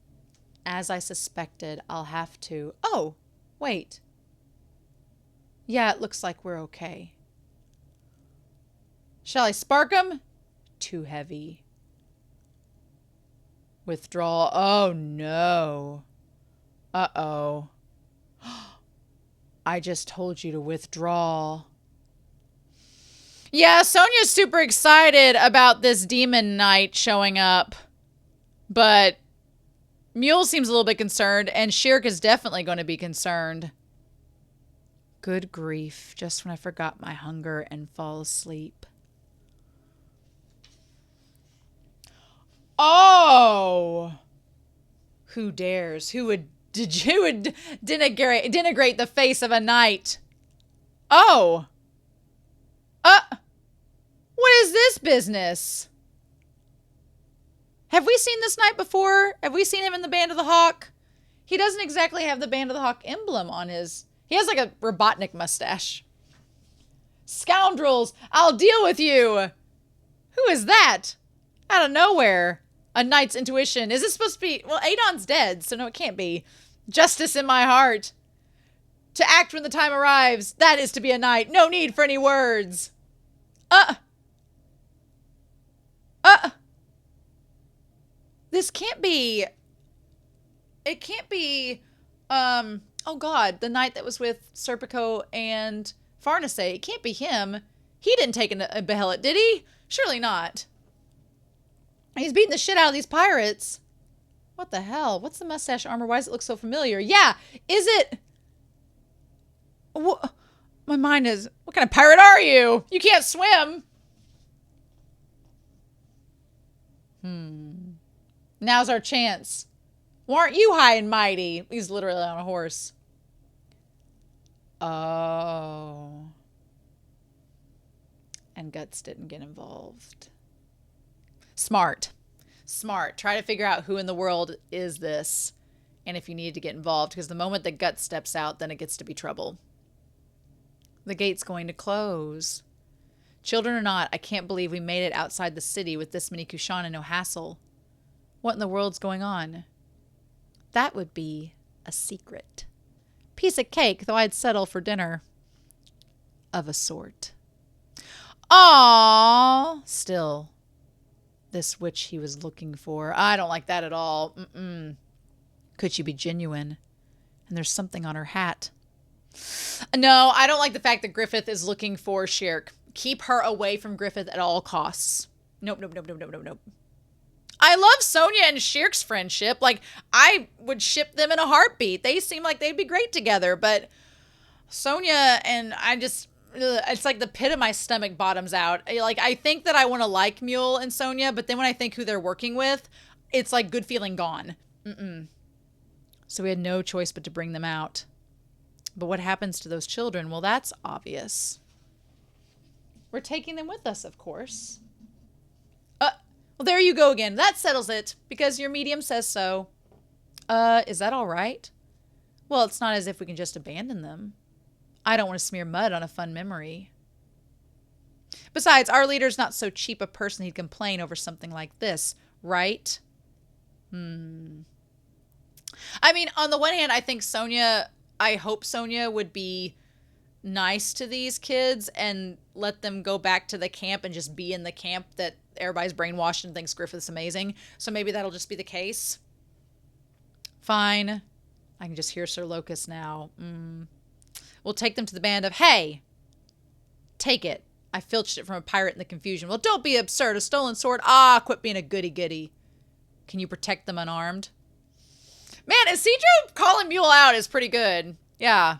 As I suspected, I'll have to... Oh, wait. Yeah, it looks like we're okay. Shall I spark him? Too heavy. Withdraw. Oh, no. Uh-oh. I just told you to withdraw. Yeah, Sonia's super excited about this demon knight showing up. But Mule seems a little bit concerned, and Shirk is definitely going to be concerned. Good grief, just when I forgot my hunger and fall asleep. Oh! Who dares? Who would denigrate the face of a knight? Oh! What is this business? Have we seen this knight before? Have we seen him in the Band of the Hawk? He doesn't exactly have the Band of the Hawk emblem on his... He has like a Robotnik mustache. Scoundrels! I'll deal with you! Who is that? Out of nowhere. A knight's intuition. Is this supposed to be... Well, Adon's dead, so no, it can't be. Justice in my heart. To act when the time arrives. That is to be a knight. No need for any words. This can't be... It can't be... Oh god, the knight that was with Serpico and Farnese. It can't be him. He didn't take a behelit, did he? Surely not. He's beating the shit out of these pirates. What the hell? What's the mustache armor? Why does it look so familiar? Yeah, is it... What? My mind is... What kind of pirate are you? You can't swim. Now's our chance. Well, aren't you high and mighty? He's literally on a horse. Oh. And Guts didn't get involved. Smart. Smart. Try to figure out who in the world is this. And if you need to get involved. Because the moment that Guts steps out, then it gets to be trouble. The gate's going to close. Children or not, I can't believe we made it outside the city with this many Kushan and no hassle. What in the world's going on? That would be a secret. Piece of cake, though I'd settle for dinner. Of a sort. Aww. Still, this witch he was looking for. I don't like that at all. Could she be genuine? And there's something on her hat. No, I don't like the fact that Griffith is looking for Shirk. Keep her away from Griffith at all costs. Nope. I love Sonia and Shirk's friendship. Like, I would ship them in a heartbeat. They seem like they'd be great together, but Sonia and I just... it's like the pit of my stomach bottoms out. Like, I think that I want to like Mule and Sonia, but then when I think who they're working with, it's like good feeling gone. So we had no choice but to bring them out. But what happens to those children? Well, that's obvious. We're taking them with us, of course. Well, there you go again. That settles it, because your medium says so. Is that all right? Well, it's not as if we can just abandon them. I don't want to smear mud on a fun memory. Besides, our leader's not so cheap a person he'd complain over something like this, right? I mean, on the one hand, I hope Sonia would be nice to these kids and let them go back to the camp and just be in the camp that everybody's brainwashed and thinks Griffith's amazing. So maybe that'll just be the case. Fine. I can just hear Sir Locust now. We'll take them to the band of, hey, take it. I filched it from a pirate in the confusion. Well, don't be absurd. A stolen sword? Ah, quit being a goody-goody. Can you protect them unarmed? Man, Isidro calling Mule out is pretty good. Yeah.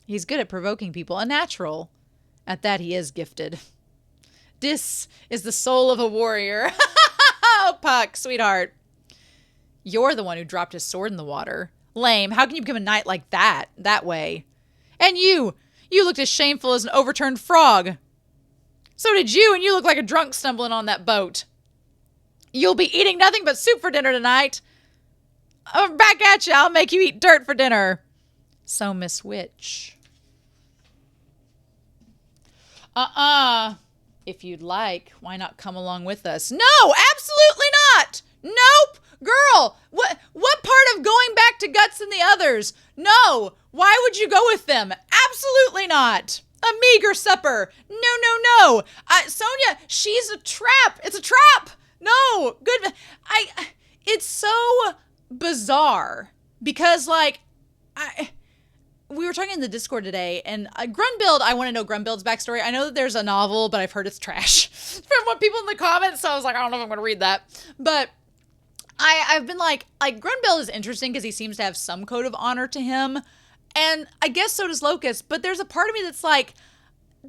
He's good at provoking people. A natural. At that, he is gifted. This is the soul of a warrior. Oh, Puck, sweetheart. You're the one who dropped his sword in the water. Lame. How can you become a knight like that? That way. And you looked as shameful as an overturned frog. So did you, and you look like a drunk stumbling on that boat. You'll be eating nothing but soup for dinner tonight. I'm back at you. I'll make you eat dirt for dinner. So, Miss Witch. If you'd like, why not come along with us? No, absolutely not. Nope. Girl, what part of going back to Guts and the others? No. Why would you go with them? Absolutely not. A meager supper. No. Sonia, she's a trap. It's a trap. No. Good. It's so bizarre because, like, we were talking in the Discord today, and Grunbild, I want to know Grunbild's backstory. I know that there's a novel, but I've heard it's trash from what people in the comments, so I was like, I don't know if I'm going to read that. But I've been like Grunbild is interesting because he seems to have some code of honor to him, and I guess so does Locust, but there's a part of me that's like,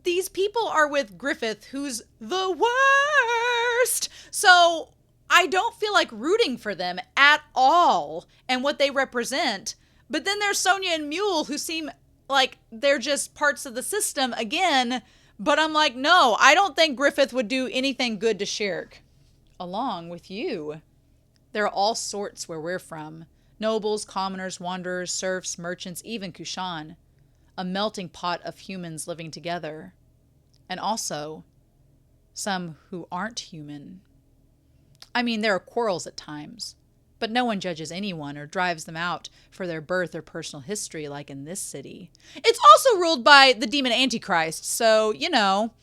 these people are with Griffith, who's the worst, so I don't feel like rooting for them at all and what they represent. But then there's Sonia and Mule, who seem like they're just parts of the system again. But I'm like, no, I don't think Griffith would do anything good to Shirk. Along with you. There are all sorts where we're from. Nobles, commoners, wanderers, serfs, merchants, even Kushan. A melting pot of humans living together. And also, some who aren't human. I mean, there are quarrels at times. But no one judges anyone or drives them out for their birth or personal history like in this city. It's also ruled by the demon Antichrist, so, you know,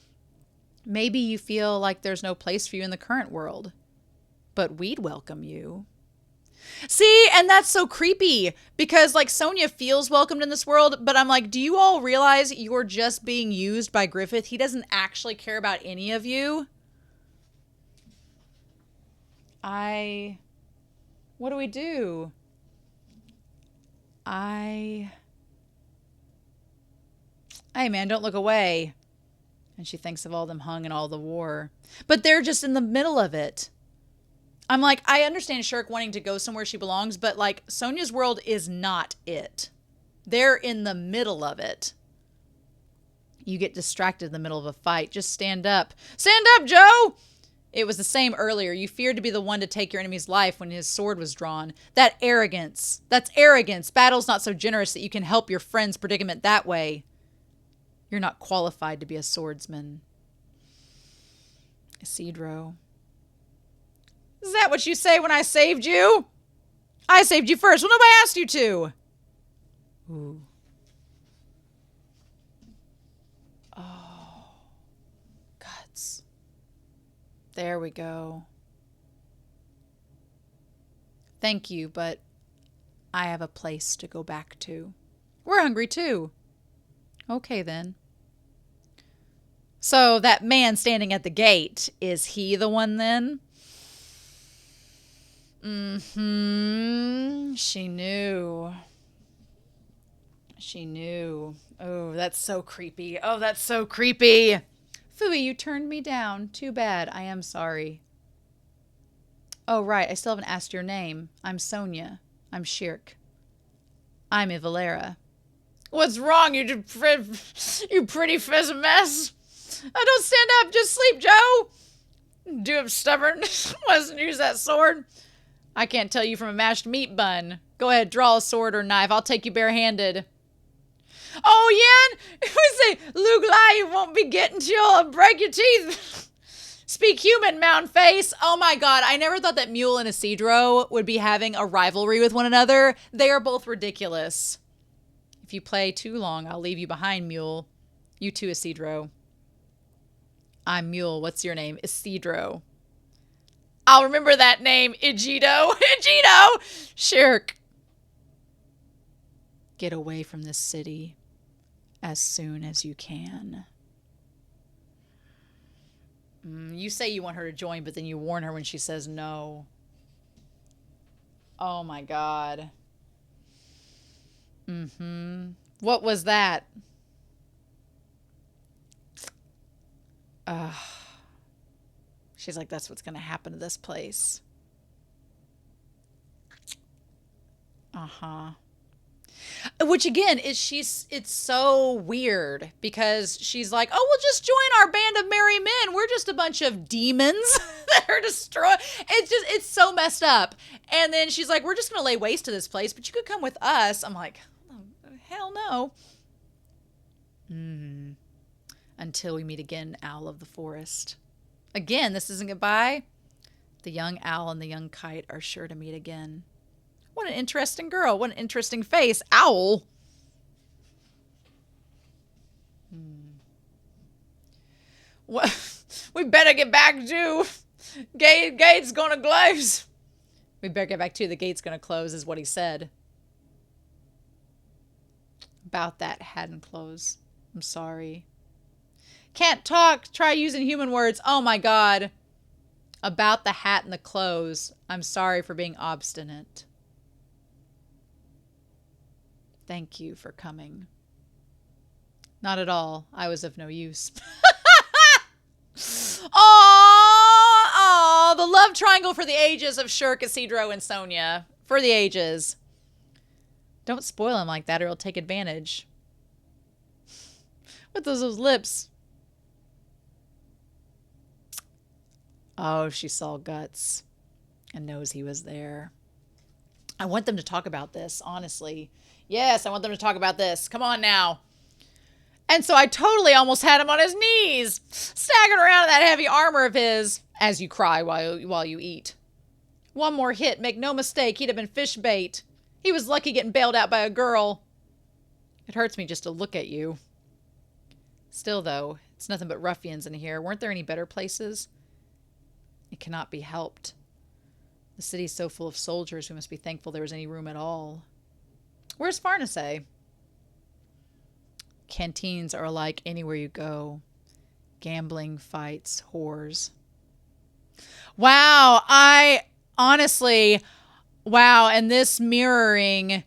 maybe you feel like there's no place for you in the current world. But we'd welcome you. See, and that's so creepy, because, like, Sonia feels welcomed in this world, but I'm like, do you all realize you're just being used by Griffith? He doesn't actually care about any of you. What do we do? Hey man, don't look away. And she thinks of all them hung in all the war. But they're just in the middle of it. I'm like, I understand Shirk wanting to go somewhere she belongs, but like, Sonia's world is not it. They're in the middle of it. You get distracted in the middle of a fight. Just stand up. Stand up, Joe! It was the same earlier. You feared to be the one to take your enemy's life when his sword was drawn. That arrogance. That's arrogance. Battle's not so generous that you can help your friend's predicament that way. You're not qualified to be a swordsman. Isidro. Is that what you say when I saved you? I saved you first. Well, nobody asked you to. Ooh. Oh. Guts. There we go. Thank you, but I have a place to go back to. We're hungry too. Okay then. So that man standing at the gate, is he the one then? Mm-hmm. She knew. She knew. Oh, that's so creepy. Oh, that's so creepy. Phooey, you turned me down. Too bad. I am sorry. Oh, right. I still haven't asked your name. I'm Sonia. I'm Shirk. I'm Ivalera. What's wrong, you pretty fizz of mess? I don't stand up. Just sleep, Joe. Do I'm stubborn. Wasn't use that sword. I can't tell you from a mashed meat bun. Go ahead, draw a sword or knife. I'll take you barehanded. Oh, yeah? We say, Luke lie, you won't be getting till I'll break your teeth. Speak human, mound face. Oh my god, I never thought that Mule and Isidro would be having a rivalry with one another. They are both ridiculous. If you play too long, I'll leave you behind, Mule. You too, Isidro. I'm Mule. What's your name? Isidro. I'll remember that name, Igido. Igido! Shirk. Get away from this city as soon as you can. You say you want her to join, but then you warn her when she says no. Oh my god. What was that? She's like, that's what's going to happen to this place. Which again is it's so weird because she's like, oh, we'll just join our band of merry men. We're just a bunch of demons that are destroyed. It's so messed up. And then she's like, we're just going to lay waste to this place, but you could come with us. I'm like, oh, hell no. Until we meet again, owl of the forest. Again, this isn't goodbye. The young owl and the young kite are sure to meet again. What an interesting girl. What an interesting face. Owl. What? We better get back to. Gate's gonna close. We better get back to. The gate's gonna close is what he said. About that hadn't closed. I'm sorry. Can't talk. Try using human words. Oh my god. About the hat and the clothes. I'm sorry for being obstinate. Thank you for coming. Not at all. I was of no use. Oh, the love triangle for the ages of Shirk, Isidro, and Sonia. For the ages. Don't spoil him like that or he'll take advantage. With those lips. Oh, she saw guts and knows he was there. I want them to talk about this, honestly. Yes, I want them to talk about this. Come on now. And so I totally almost had him on his knees, staggering around in that heavy armor of his, as you cry while you eat. One more hit, make no mistake, he'd have been fish bait. He was lucky getting bailed out by a girl. It hurts me just to look at you. Still, though, it's nothing but ruffians in here. Weren't there any better places? It cannot be helped. The city's so full of soldiers, we must be thankful there was any room at all. Where's Farnese? Canteens are alike anywhere you go. Gambling, fights, whores. Wow, wow, and this mirroring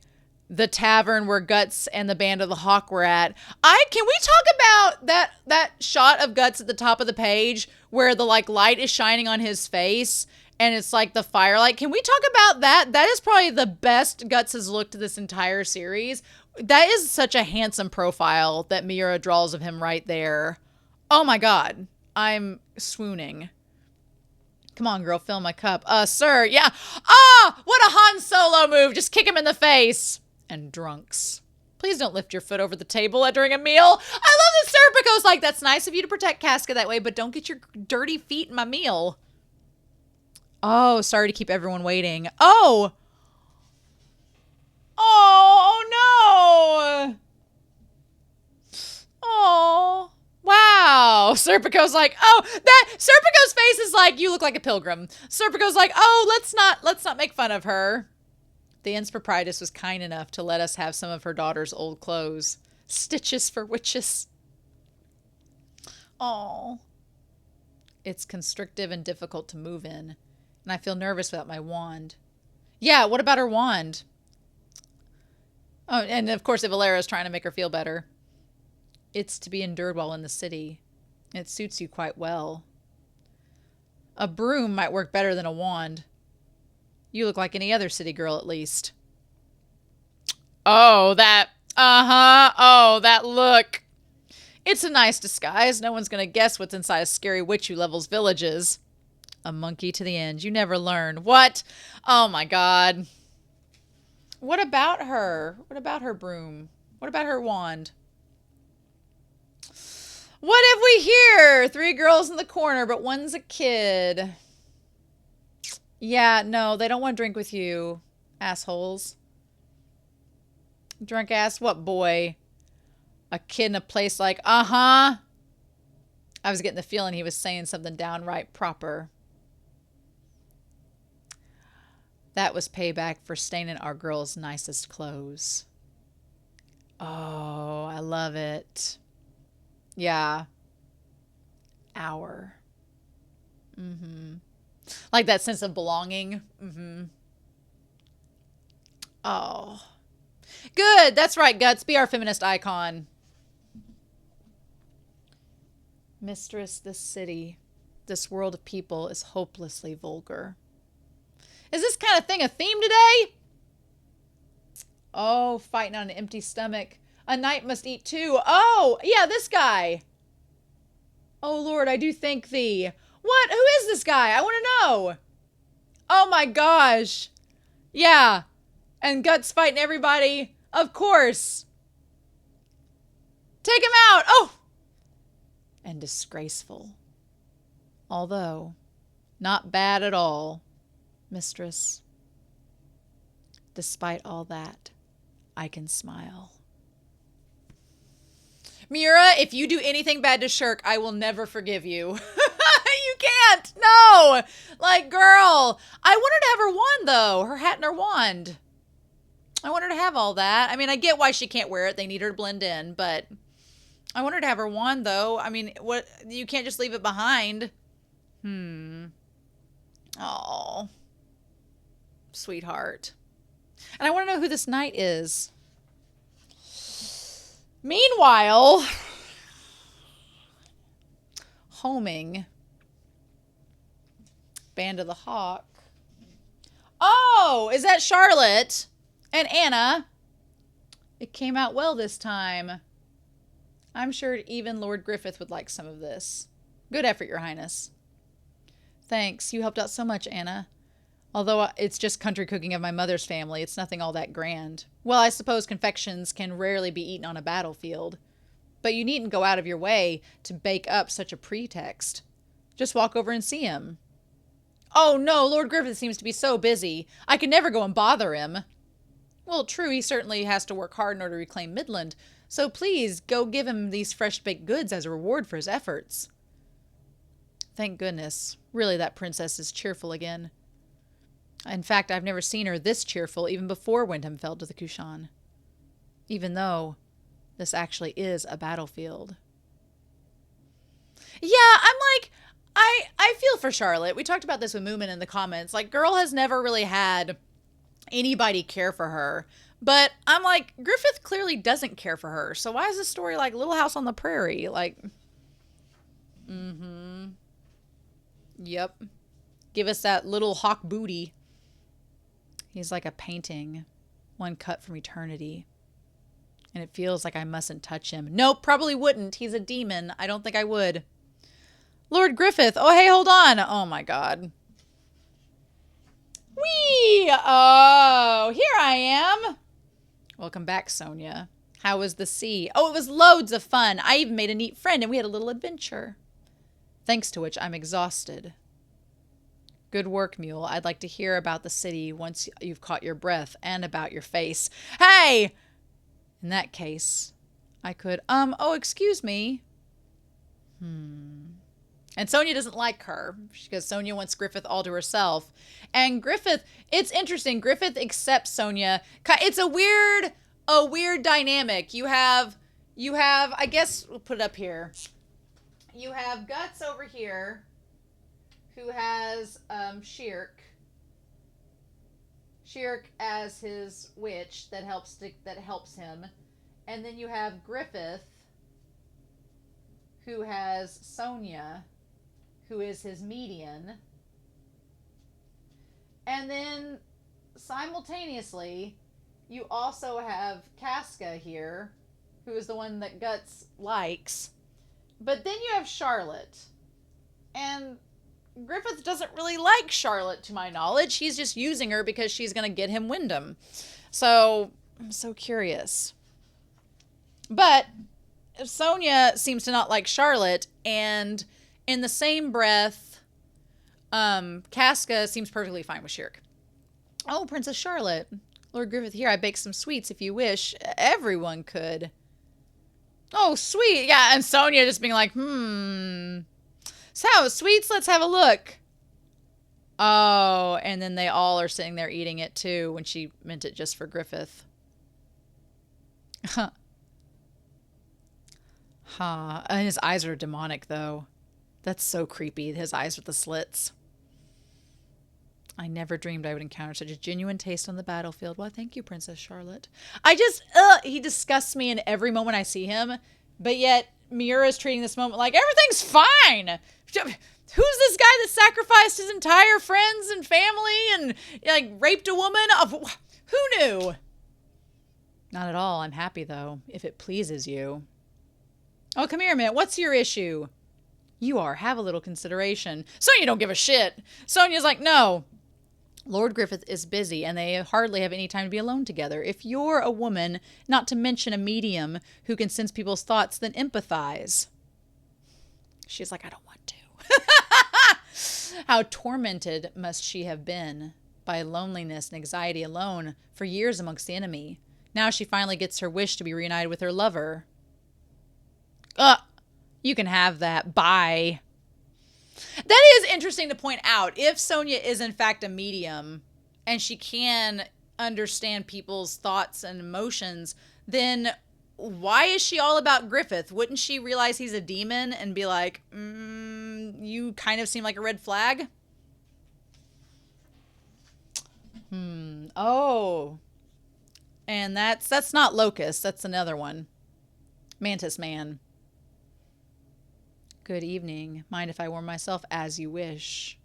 the tavern where Guts and the Band of the Hawk were at. Can we talk about that shot of Guts at the top of the page where the light is shining on his face and it's like the firelight? Can we talk about that? That is probably the best Guts has looked this entire series. That is such a handsome profile that Miura draws of him right there. Oh my god. I'm swooning. Come on, girl, fill my cup. Sir, yeah. What a Han Solo move. Just kick him in the face. And drunks. Please don't lift your foot over the table during a meal. I love that Serpico's like, that's nice of you to protect Casca that way, but don't get your dirty feet in my meal. Oh, sorry to keep everyone waiting. Oh. Oh, no. Oh. Wow. Serpico's like, oh, Serpico's face is like, you look like a pilgrim. Serpico's like, oh, let's not make fun of her. The inn's proprietress was kind enough to let us have some of her daughter's old clothes. Stitches for witches. Oh. It's constrictive and difficult to move in. And I feel nervous without my wand. Yeah, what about her wand? Oh, and of course, Valera's trying to make her feel better. It's to be endured while in the city. It suits you quite well. A broom might work better than a wand. You look like any other city girl, at least. Oh, that... Uh-huh. Oh, that look. It's a nice disguise. No one's going to guess what's inside a scary witch who levels villages. A monkey to the end. You never learn. What? Oh, my God. What about her? What about her broom? What about her wand? What have we here? 3 girls in the corner, but one's a kid. Yeah, no, they don't want to drink with you, assholes. Drunk ass, what boy? A kid in a place like, uh-huh. I was getting the feeling he was saying something downright proper. That was payback for staining our girl's nicest clothes. Oh, I love it. Yeah. Our. Mm-hmm. Like that sense of belonging. Mm-hmm. Oh. Good. That's right, Guts. Be our feminist icon. Mistress, this city, this world of people is hopelessly vulgar. Is this kind of thing a theme today? Oh, fighting on an empty stomach. A knight must eat too. Oh, yeah, this guy. Oh, Lord, I do thank thee. What? Who is this guy? I want to know. Oh, my gosh. Yeah. And Guts fighting everybody. Of course. Take him out. Oh. And disgraceful. Although, not bad at all, mistress. Despite all that, I can smile. Mira, if you do anything bad to Shirk, I will never forgive you. You can't. No. Like, girl. I want her to have her wand, though. Her hat and her wand. I want her to have all that. I mean, I get why she can't wear it. They need her to blend in, but I want her to have her wand, though. I mean, what? You can't just leave it behind. Oh. Sweetheart. And I want to know who this knight is. Meanwhile, homing. Band of the Hawk. Oh, is that Charlotte and Anna? It came out well this time. I'm sure even Lord Griffith would like some of this. Good effort, Your Highness. Thanks. You helped out so much, Anna. Although it's just country cooking of my mother's family, it's nothing all that grand. Well, I suppose confections can rarely be eaten on a battlefield. But you needn't go out of your way to bake up such a pretext. Just walk over and see him. Oh no, Lord Griffith seems to be so busy. I could never go and bother him. Well, true, he certainly has to work hard in order to reclaim Midland. So please, go give him these fresh baked goods as a reward for his efforts. Thank goodness. Really, that princess is cheerful again. In fact, I've never seen her this cheerful even before Wyndham fell to the Kushan. Even though this actually is a battlefield. Yeah, I'm like, I feel for Charlotte. We talked about this with Moomin in the comments. Like, girl has never really had anybody care for her. But I'm like, Griffith clearly doesn't care for her. So why is this story like Little House on the Prairie? Like, Yep. Give us that little hawk booty. He's like a painting, one cut from eternity. And it feels like I mustn't touch him. Nope, probably wouldn't. He's a demon. I don't think I would. Lord Griffith. Oh, hey, hold on. Oh, my God. Whee! Oh, here I am. Welcome back, Sonia. How was the sea? Oh, it was loads of fun. I even made a neat friend, and we had a little adventure. Thanks to which I'm exhausted. Good work, Mule. I'd like to hear about the city once you've caught your breath and about your face. Hey! In that case, I could, oh, excuse me. And Sonia doesn't like her because Sonia wants Griffith all to herself. And Griffith, it's interesting. Griffith accepts Sonia. It's a weird dynamic. You have, I guess we'll put it up here. You have Guts over here who has, Shirk. Shirk as his witch that helps him. And then you have Griffith, who has Sonia, who is his median. And then simultaneously, you also have Casca here, who is the one that Guts likes. But then you have Charlotte. And Griffith doesn't really like Charlotte, to my knowledge. He's just using her because she's going to get him Wyndham. So, I'm so curious. But Sonia seems to not like Charlotte, and in the same breath, Casca seems perfectly fine with Shirk. Oh, Princess Charlotte. Lord Griffith here, I baked some sweets if you wish. Everyone could. Oh, sweet. Yeah, and Sonia just being like, So, sweets, let's have a look. Oh, and then they all are sitting there eating it too when she meant it just for Griffith. Huh. And his eyes are demonic, though. That's so creepy. His eyes with the slits. I never dreamed I would encounter such a genuine taste on the battlefield. Well, thank you, Princess Charlotte. He disgusts me in every moment I see him, but yet Miura's treating this moment like everything's fine. Who's this guy that sacrificed his entire friends and family and like raped a woman? Who knew? Not at all. I'm happy though, if it pleases you. Oh, come here a minute. What's your issue? You are. Have a little consideration. Sonia don't give a shit. Sonia's like, no. Lord Griffith is busy, and they hardly have any time to be alone together. If you're a woman, not to mention a medium who can sense people's thoughts, then empathize. She's like, I don't want to. How tormented must she have been by loneliness and anxiety alone for years amongst the enemy. Now she finally gets her wish to be reunited with her lover. You can have that. Bye. That is interesting to point out. If Sonia is in fact a medium and she can understand people's thoughts and emotions, then why is she all about Griffith? Wouldn't she realize he's a demon and be like, you kind of seem like a red flag? Oh. And that's not Locust. That's another one. Mantis Man. Good evening. Mind if I warm myself? As you wish.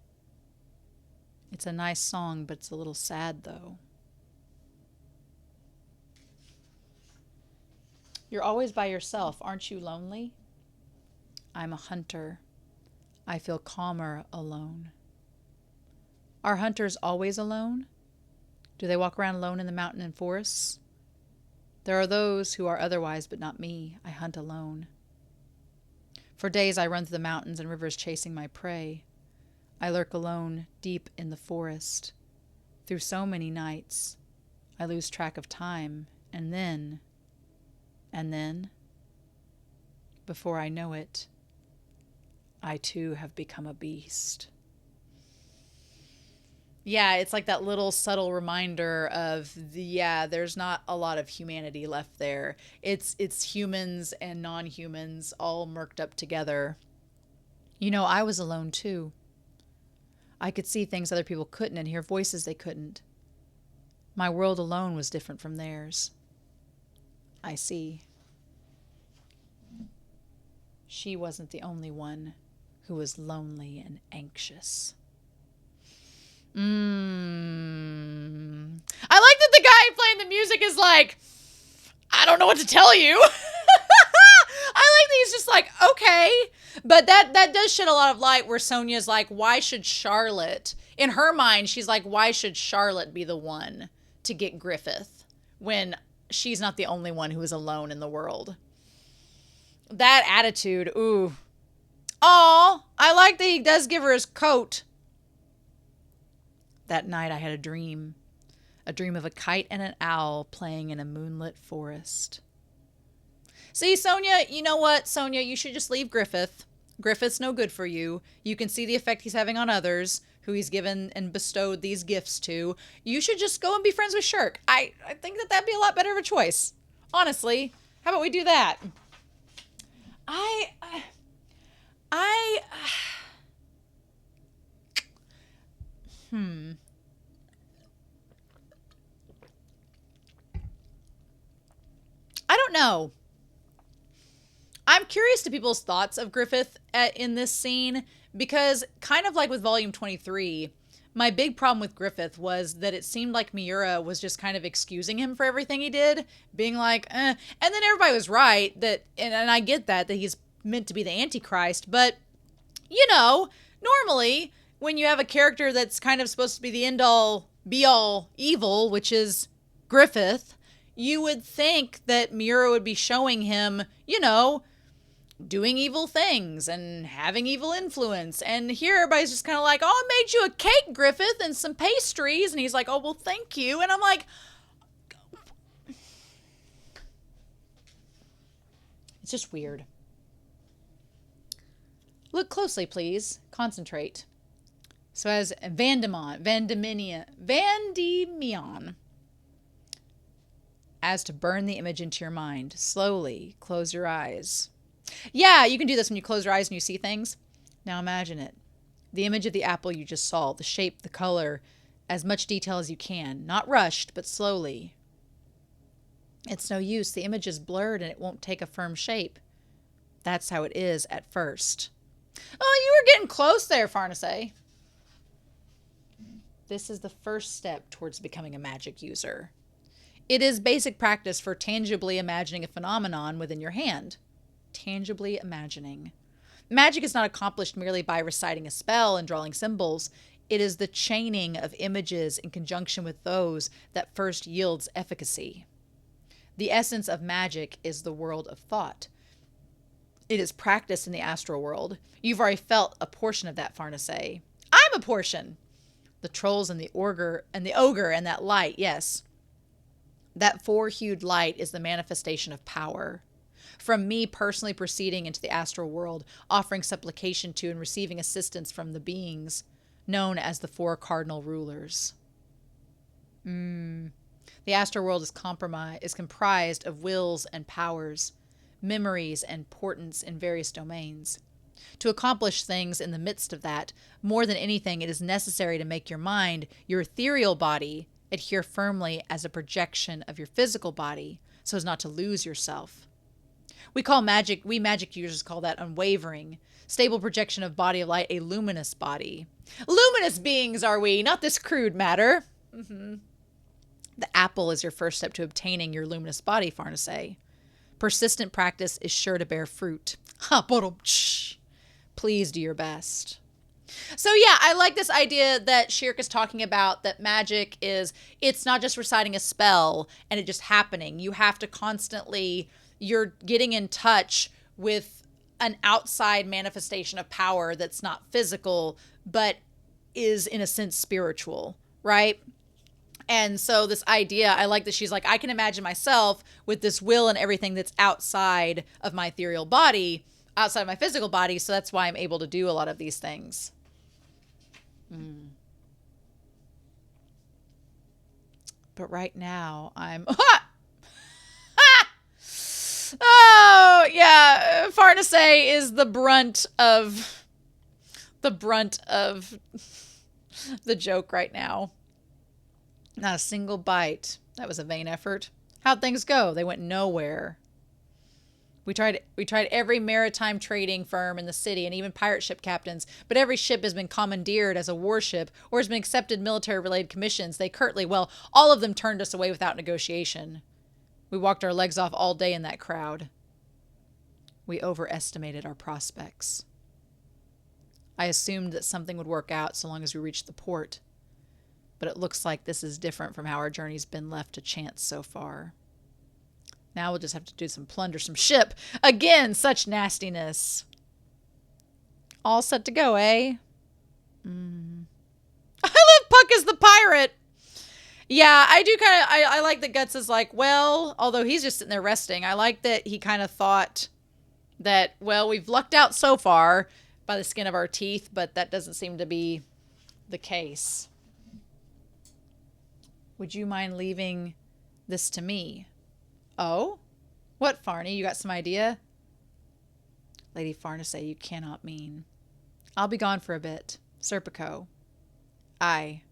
It's a nice song, but it's a little sad, though. You're always by yourself. Aren't you lonely? I'm a hunter. I feel calmer alone. Are hunters always alone? Do they walk around alone in the mountain and forests? There are those who are otherwise, but not me. I hunt alone. For days I run through the mountains and rivers chasing my prey. I lurk alone deep in the forest. Through so many nights, I lose track of time, and then, before I know it, I too have become a beast. Yeah, it's like that little subtle reminder of there's not a lot of humanity left there. It's humans and non-humans all murked up together. You know, I was alone too. I could see things other people couldn't and hear voices they couldn't. My world alone was different from theirs. I see. She wasn't the only one who was lonely and anxious. I like that the guy playing the music is like, I don't know what to tell you. I like that he's just like, okay. But that does shed a lot of light where Sonia's like, why should Charlotte, in her mind, she's like, why should Charlotte be the one to get Griffith when she's not the only one who is alone in the world? That attitude, ooh. Aw, I like that he does give her his coat. That night I had a dream of a kite and an owl playing in a moonlit forest. See, Sonia, you know what, Sonia, you should just leave Griffith. Griffith's no good for you. You can see the effect he's having on others, who he's given and bestowed these gifts to. You should just go and be friends with Shirk. I think that'd be a lot better of a choice. Honestly, how about we do that? know. I'm curious to people's thoughts of Griffith in this scene, because kind of like with volume 23, my big problem with Griffith was that it seemed like Miura was just kind of excusing him for everything he did, being like, eh. And then everybody was right that, and I get that he's meant to be the Antichrist, but, you know, normally when you have a character that's kind of supposed to be the end-all, be-all evil, which is Griffith, you would think that Miura would be showing him, you know, doing evil things and having evil influence. And here everybody's just kind of like, oh, I made you a cake, Griffith, and some pastries. And he's like, oh, well, thank you. And I'm like, it's just weird. Look closely, please. Concentrate. So as Vandemion, as to burn the image into your mind. Slowly close your eyes. Yeah, you can do this when you close your eyes and you see things. Now imagine it. The image of the apple you just saw, the shape, the color, as much detail as you can. Not rushed, but slowly. It's no use. The image is blurred and it won't take a firm shape. That's how it is at first. Oh, you were getting close there, Farnese. This is the first step towards becoming a magic user. It is basic practice for tangibly imagining a phenomenon within your hand. Tangibly imagining. Magic is not accomplished merely by reciting a spell and drawing symbols. It is the chaining of images in conjunction with those that first yields efficacy. The essence of magic is the world of thought. It is practiced in the astral world. You've already felt a portion of that, Farnese. I'm a portion. The trolls and the ogre and that light, yes. That four-hued light is the manifestation of power. From me personally proceeding into the astral world, offering supplication to and receiving assistance from the beings known as the four cardinal rulers. The astral world is comprised of wills and powers, memories and portents in various domains. To accomplish things in the midst of that, more than anything, it is necessary to make your mind, your ethereal body, adhere firmly as a projection of your physical body, so as not to lose yourself. We magic users call that unwavering. Stable projection of body of light, a luminous body. Luminous beings are we, not this crude matter. The apple is your first step to obtaining your luminous body, Farnese. Persistent practice is sure to bear fruit. Please do your best. So yeah, I like this idea that Shirk is talking about, that magic is, it's not just reciting a spell and it just happening. You have to constantly, you're getting in touch with an outside manifestation of power that's not physical, but is in a sense spiritual, right? And so this idea, I like that she's like, I can imagine myself with this will and everything that's outside of my ethereal body, outside of my physical body, so that's why I'm able to do a lot of these things. But right now, I'm... Oh, yeah, Farnese is the brunt of the joke right now. Not a single bite. That was a vain effort. How'd things go? They went nowhere. We tried every maritime trading firm in the city and even pirate ship captains, but every ship has been commandeered as a warship or has been accepted military-related commissions. They curtly, well, all of them turned us away without negotiation. We walked our legs off all day in that crowd. We overestimated our prospects. I assumed that something would work out so long as we reached the port, but it looks like this is different from how our journey's been left to chance so far. Now we'll just have to do some plunder, some ship. Again, such nastiness. All set to go, eh? I love Puck as the pirate. Yeah, I do kind of, I like that Guts is like, well, although he's just sitting there resting, I like that he kind of thought that, well, we've lucked out so far by the skin of our teeth, but that doesn't seem to be the case. Would you mind leaving this to me? Oh? What, Farney? You got some idea? Lady Farnese, you cannot mean. I'll be gone for a bit. Serpico. Aye.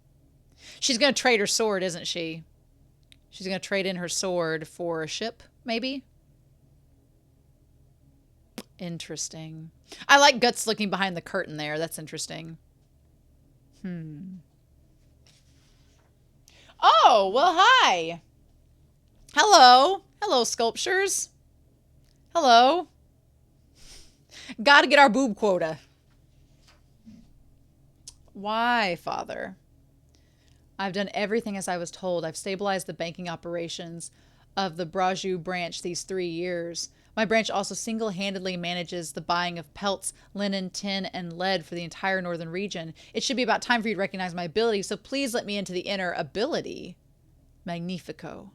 She's going to trade her sword, isn't she? She's going to trade in her sword for a ship, maybe? Interesting. I like Guts looking behind the curtain there. That's interesting. Oh, well, hi. Hello. Hello, sculptures. Hello. Gotta get our boob quota. Why, Father? I've done everything as I was told. I've stabilized the banking operations of the Braju branch these 3 years. My branch also single-handedly manages the buying of pelts, linen, tin, and lead for the entire northern region. It should be about time for you to recognize my ability, so please let me into the inner ability. Magnifico.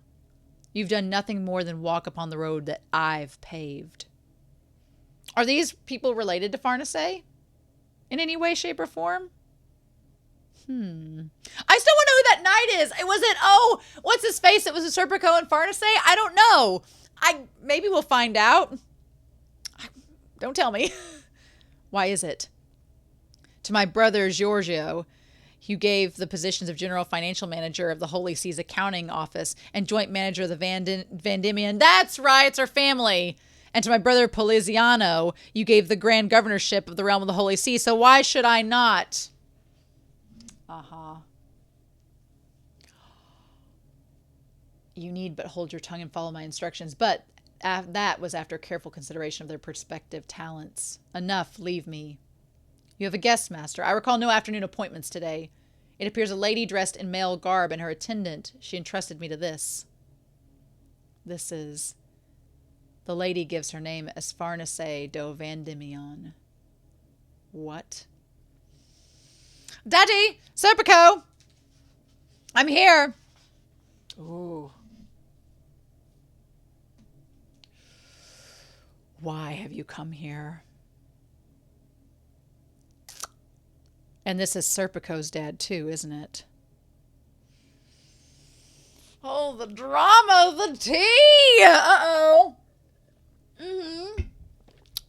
You've done nothing more than walk upon the road that I've paved. Are these people related to Farnese? In any way, shape, or form? I still want to know who that knight is. Was it, oh, what's his face? It was a Serpico and Farnese? I don't know. Maybe we'll find out. Don't tell me. Why is it? To my brother Giorgio, you gave the positions of General Financial Manager of the Holy See's Accounting Office and Joint Manager of the Vandimian. That's right, it's our family. And to my brother Poliziano, you gave the Grand Governorship of the Realm of the Holy See. So why should I not? You need but hold your tongue and follow my instructions. But that was after careful consideration of their prospective talents. Enough, leave me. You have a guest, master. I recall no afternoon appointments today. It appears a lady dressed in male garb and her attendant. She entrusted me to this. This is... The lady gives her name as Farnese do Vandimion. What? Daddy! Serpico! I'm here! Ooh. Why have you come here? And this is Serpico's dad too, isn't it? Oh, the drama, the tea! Uh-oh.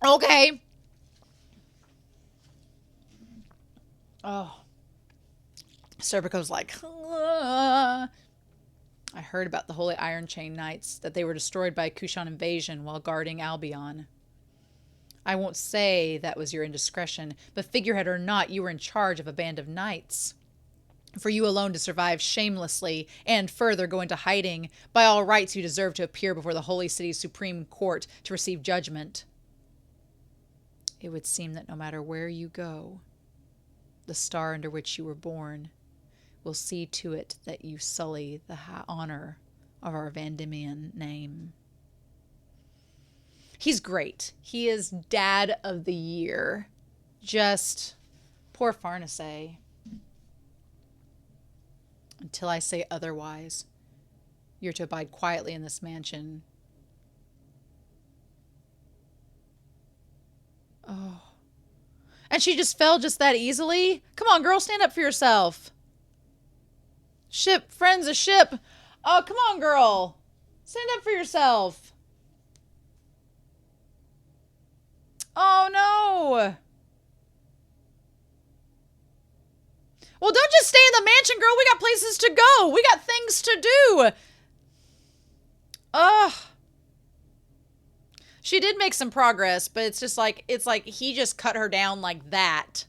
Okay. Oh. Serpico's like, I heard about the Holy Iron Chain Knights, that they were destroyed by a Kushan invasion while guarding Albion. I won't say that was your indiscretion, but figurehead or not, you were in charge of a band of knights. For you alone to survive shamelessly and further go into hiding, by all rights you deserve to appear before the Holy City's Supreme Court to receive judgment. It would seem that no matter where you go, the star under which you were born will see to it that you sully the honor of our Vandimian name. He's great. He is Dad of the Year. Just poor Farnese. Until I say otherwise, you're to abide quietly in this mansion. Oh. And she just fell just that easily? Come on, girl, stand up for yourself. Ship, friends, a ship. Oh, come on, girl. Stand up for yourself. Oh, no. Well, don't just stay in the mansion, girl. We got places to go. We got things to do. Ugh. She did make some progress, but it's just like, he just cut her down like that.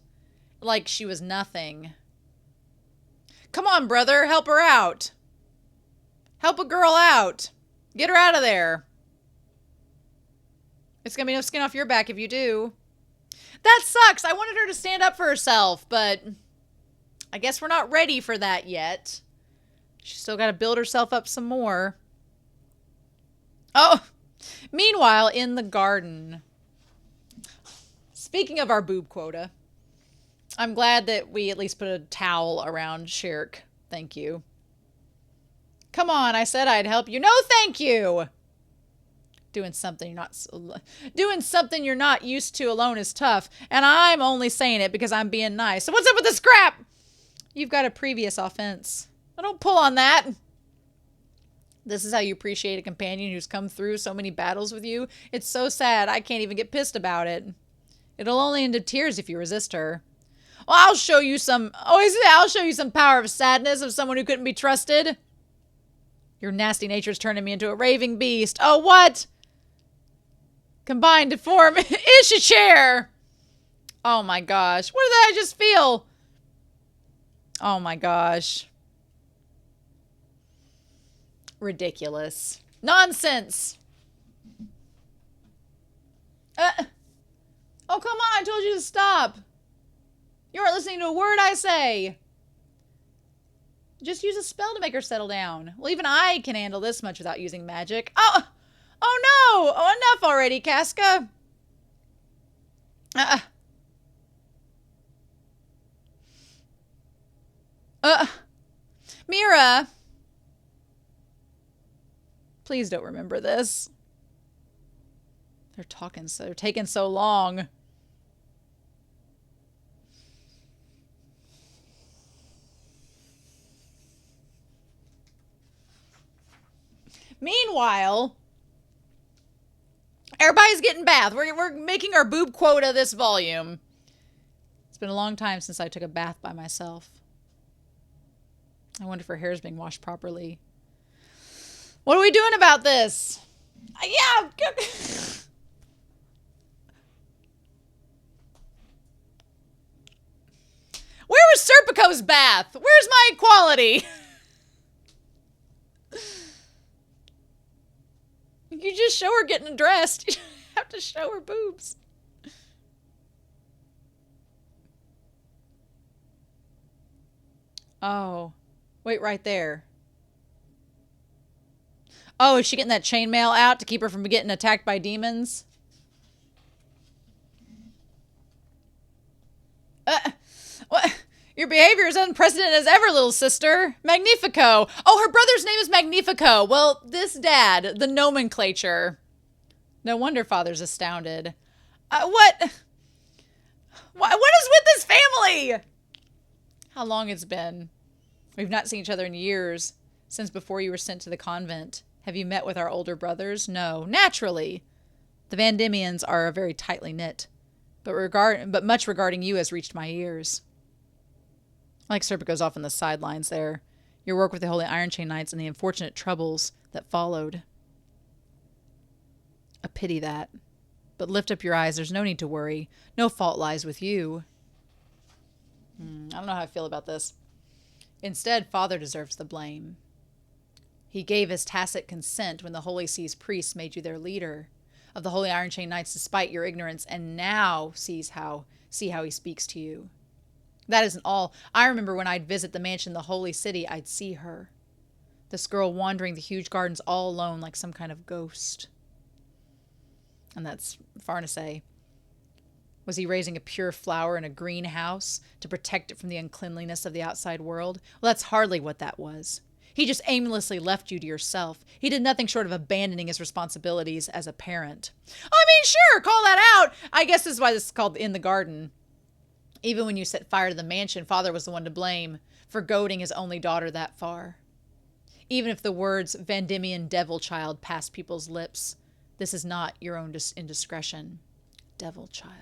Like she was nothing. Come on, brother. Help her out. Help a girl out. Get her out of there. It's going to be no skin off your back if you do. That sucks. I wanted her to stand up for herself, but I guess we're not ready for that yet. She's still got to build herself up some more. Oh, meanwhile, in the garden. Speaking of our boob quota, I'm glad that we at least put a towel around Shirk. Thank you. Come on, I said I'd help you. No, thank you. Doing something you're not used to alone is tough, and I'm only saying it because I'm being nice. So what's up with the scrap? You've got a previous offense. I don't pull on that. This is how you appreciate a companion who's come through so many battles with you. It's so sad. I can't even get pissed about it. It'll only end in tears if you resist her. Well, I'll show you some. I'll show you some power of sadness of someone who couldn't be trusted. Your nasty nature's turning me into a raving beast. Oh, what? Combined to form Ishachare. Oh my gosh. What did I just feel? Oh my gosh. Ridiculous. Nonsense. Oh, come on. I told you to stop. You aren't listening to a word I say. Just use a spell to make her settle down. Well, even I can handle this much without using magic. Oh no. Oh, enough already, Casca. Mira. Please don't remember this. They're taking so long. Meanwhile, everybody's getting bath. We're making our boob quota this volume. It's been a long time since I took a bath by myself. I wonder if her hair's being washed properly. What are we doing about this? Yeah. Where was Serpico's bath? Where's my equality? You just show her getting dressed. You have to show her boobs. Oh. Wait right there. Oh, is she getting that chainmail out to keep her from getting attacked by demons? What? Your behavior is unprecedented as ever, little sister. Magnifico. Oh, her brother's name is Magnifico. Well, this dad, the nomenclature. No wonder father's astounded. What is with this family? How long it's been. We've not seen each other in years. Since before you were sent to the convent. Have you met with our older brothers? No. Naturally. The Van Diemen's are very tightly knit. But much regarding you has reached my ears. Like Serpent goes off on the sidelines there. Your work with the Holy Iron Chain Knights and the unfortunate troubles that followed. A pity that. But lift up your eyes. There's no need to worry. No fault lies with you. I don't know how I feel about this. Instead, Father deserves the blame. He gave his tacit consent when the Holy See's priests made you their leader of the Holy Iron Chain Knights despite your ignorance, and now see how he speaks to you. That isn't all. I remember when I'd visit the mansion in the Holy City, I'd see her. This girl wandering the huge gardens all alone like some kind of ghost. And that's Farnese. Was he raising a pure flower in a greenhouse to protect it from the uncleanliness of the outside world? Well, that's hardly what that was. He just aimlessly left you to yourself. He did nothing short of abandoning his responsibilities as a parent. I mean, sure, call that out. I guess this is why this is called In the Garden. Even when you set fire to the mansion, Father was the one to blame for goading his only daughter that far. Even if the words Van Diemen devil child passed people's lips, this is not your own indiscretion. Devil child.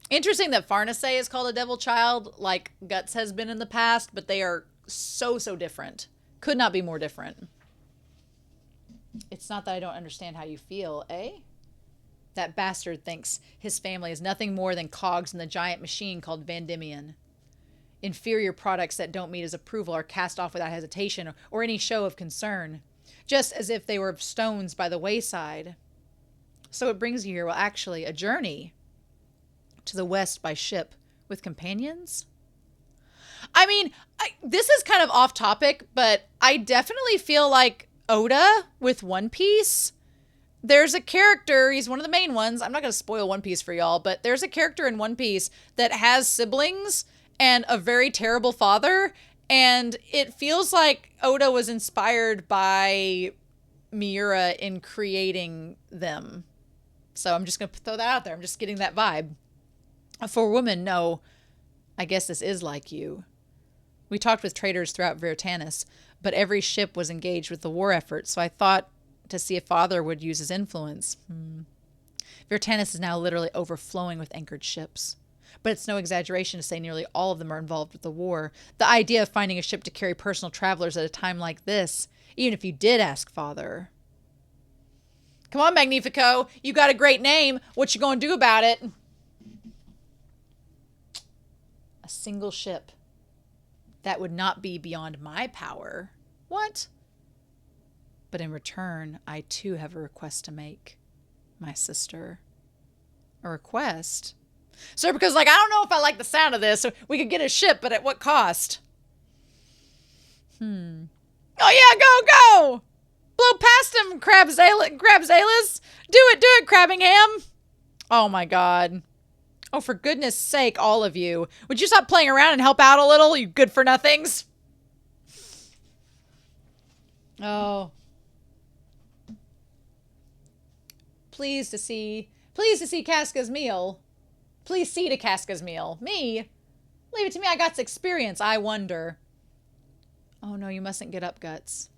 Interesting that Farnese is called a devil child, like Guts has been in the past, but they are so different. Could not be more different. It's not that I don't understand how you feel, eh? That bastard thinks his family is nothing more than cogs in the giant machine called Van Diemen. Inferior products that don't meet his approval are cast off without hesitation or any show of concern, just as if they were stones by the wayside. So it brings you here, well, actually, a journey to the west by ship with companions? I mean, this is kind of off topic, but I definitely feel like Oda with One Piece. There's a character, he's one of the main ones. I'm not going to spoil One Piece for y'all, but there's a character in One Piece that has siblings and a very terrible father, and it feels like Oda was inspired by Miura in creating them. So I'm just going to throw that out there. I'm just getting that vibe. For women, no, I guess this is like you. We talked with traders throughout Vritannis, but every ship was engaged with the war effort, so I thought to see if Father would use his influence. Vritannis is now literally overflowing with anchored ships. But it's no exaggeration to say nearly all of them are involved with the war. The idea of finding a ship to carry personal travelers at a time like this, even if you did ask Father. Come on, Magnifico. You got a great name. What you gonna do about it? A single ship. That would not be beyond my power. What? But in return, I too have a request to make, my sister. A request? Serpico's like, I don't know if I like the sound of this. We could get a ship, but at what cost? Oh yeah, go! Blow past him, Crabzalis. Do it, Crabbingham. Oh my god. Oh, for goodness sake, all of you. Would you stop playing around and help out a little, you good-for-nothings? Oh. Pleased to see Casca's meal. Please see to Casca's meal. Me? Leave it to me, I got experience, I wonder. Oh no, you mustn't get up, Guts.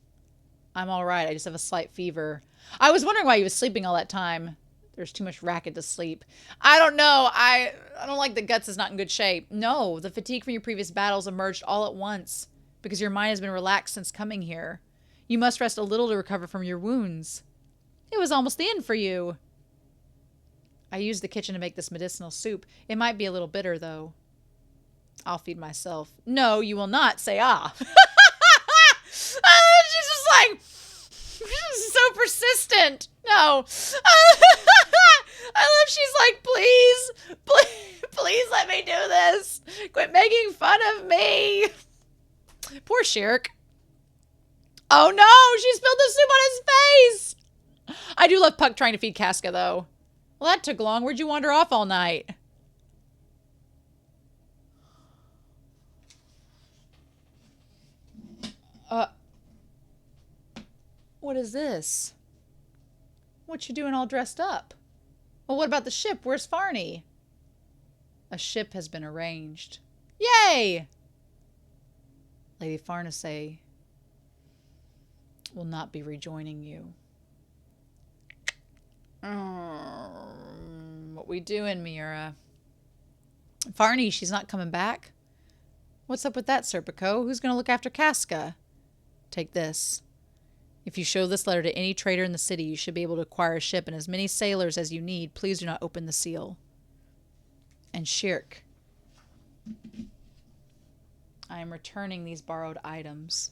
I'm alright, I just have a slight fever. I was wondering why he was sleeping all that time. There's too much racket to sleep. I don't know. I don't like that Guts is not in good shape. No, the fatigue from your previous battles emerged all at once because your mind has been relaxed since coming here. You must rest a little to recover from your wounds. It was almost the end for you. I used the kitchen to make this medicinal soup. It might be a little bitter, though. I'll feed myself. No, you will not say ah. She's just like... so persistent. No. I love she's like, please let me do this. Quit making fun of me. Poor Shirk. Oh no, she spilled the soup on his face. I do love Puck trying to feed Casca though. Well, that took long. Where'd you wander off all night? What is this? What you doing all dressed up? Well, what about the ship? Where's Farnese? A ship has been arranged. Yay! Lady Farnese will not be rejoining you. What we doing, Mira? Farnese, she's not coming back? What's up with that, Serpico? Who's going to look after Casca? Take this. If you show this letter to any trader in the city, you should be able to acquire a ship and as many sailors as you need. Please do not open the seal. And Shirk, I am returning these borrowed items.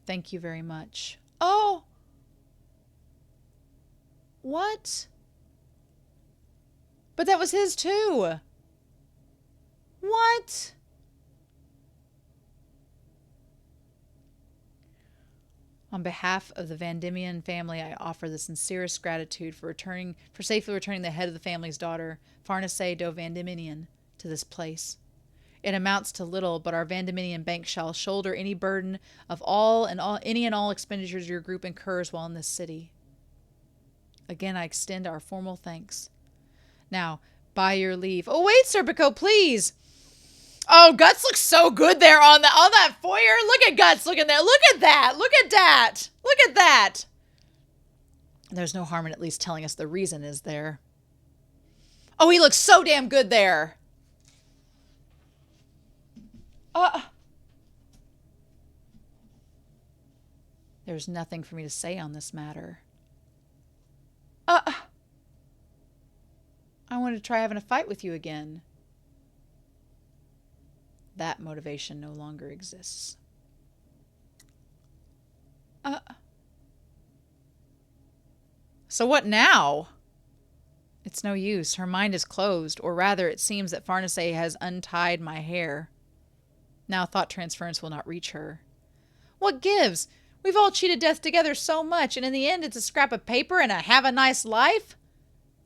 Thank you very much. Oh! What? But that was his too. What? On behalf of the Vandemian family, I offer the sincerest gratitude for safely returning the head of the family's daughter, Farnese do Vandeminian, to this place. It amounts to little, but our Vandeminian bank shall shoulder any burden of any and all expenditures your group incurs while in this city. Again, I extend our formal thanks. Now, by your leave. Oh, wait, Serpico, please. Oh, Guts looks so good there on that foyer. Look at Guts looking there. Look at that. Look at that. Look at that. There's no harm in at least telling us the reason, is there? Oh, he looks so damn good there. There's nothing for me to say on this matter. I want to try having a fight with you again. That motivation no longer exists. So what now? It's no use. Her mind is closed, or rather, it seems that Farnese has untied my hair. Now thought transference will not reach her. What gives? We've all cheated death together so much, and in the end, it's a scrap of paper and a have a nice life?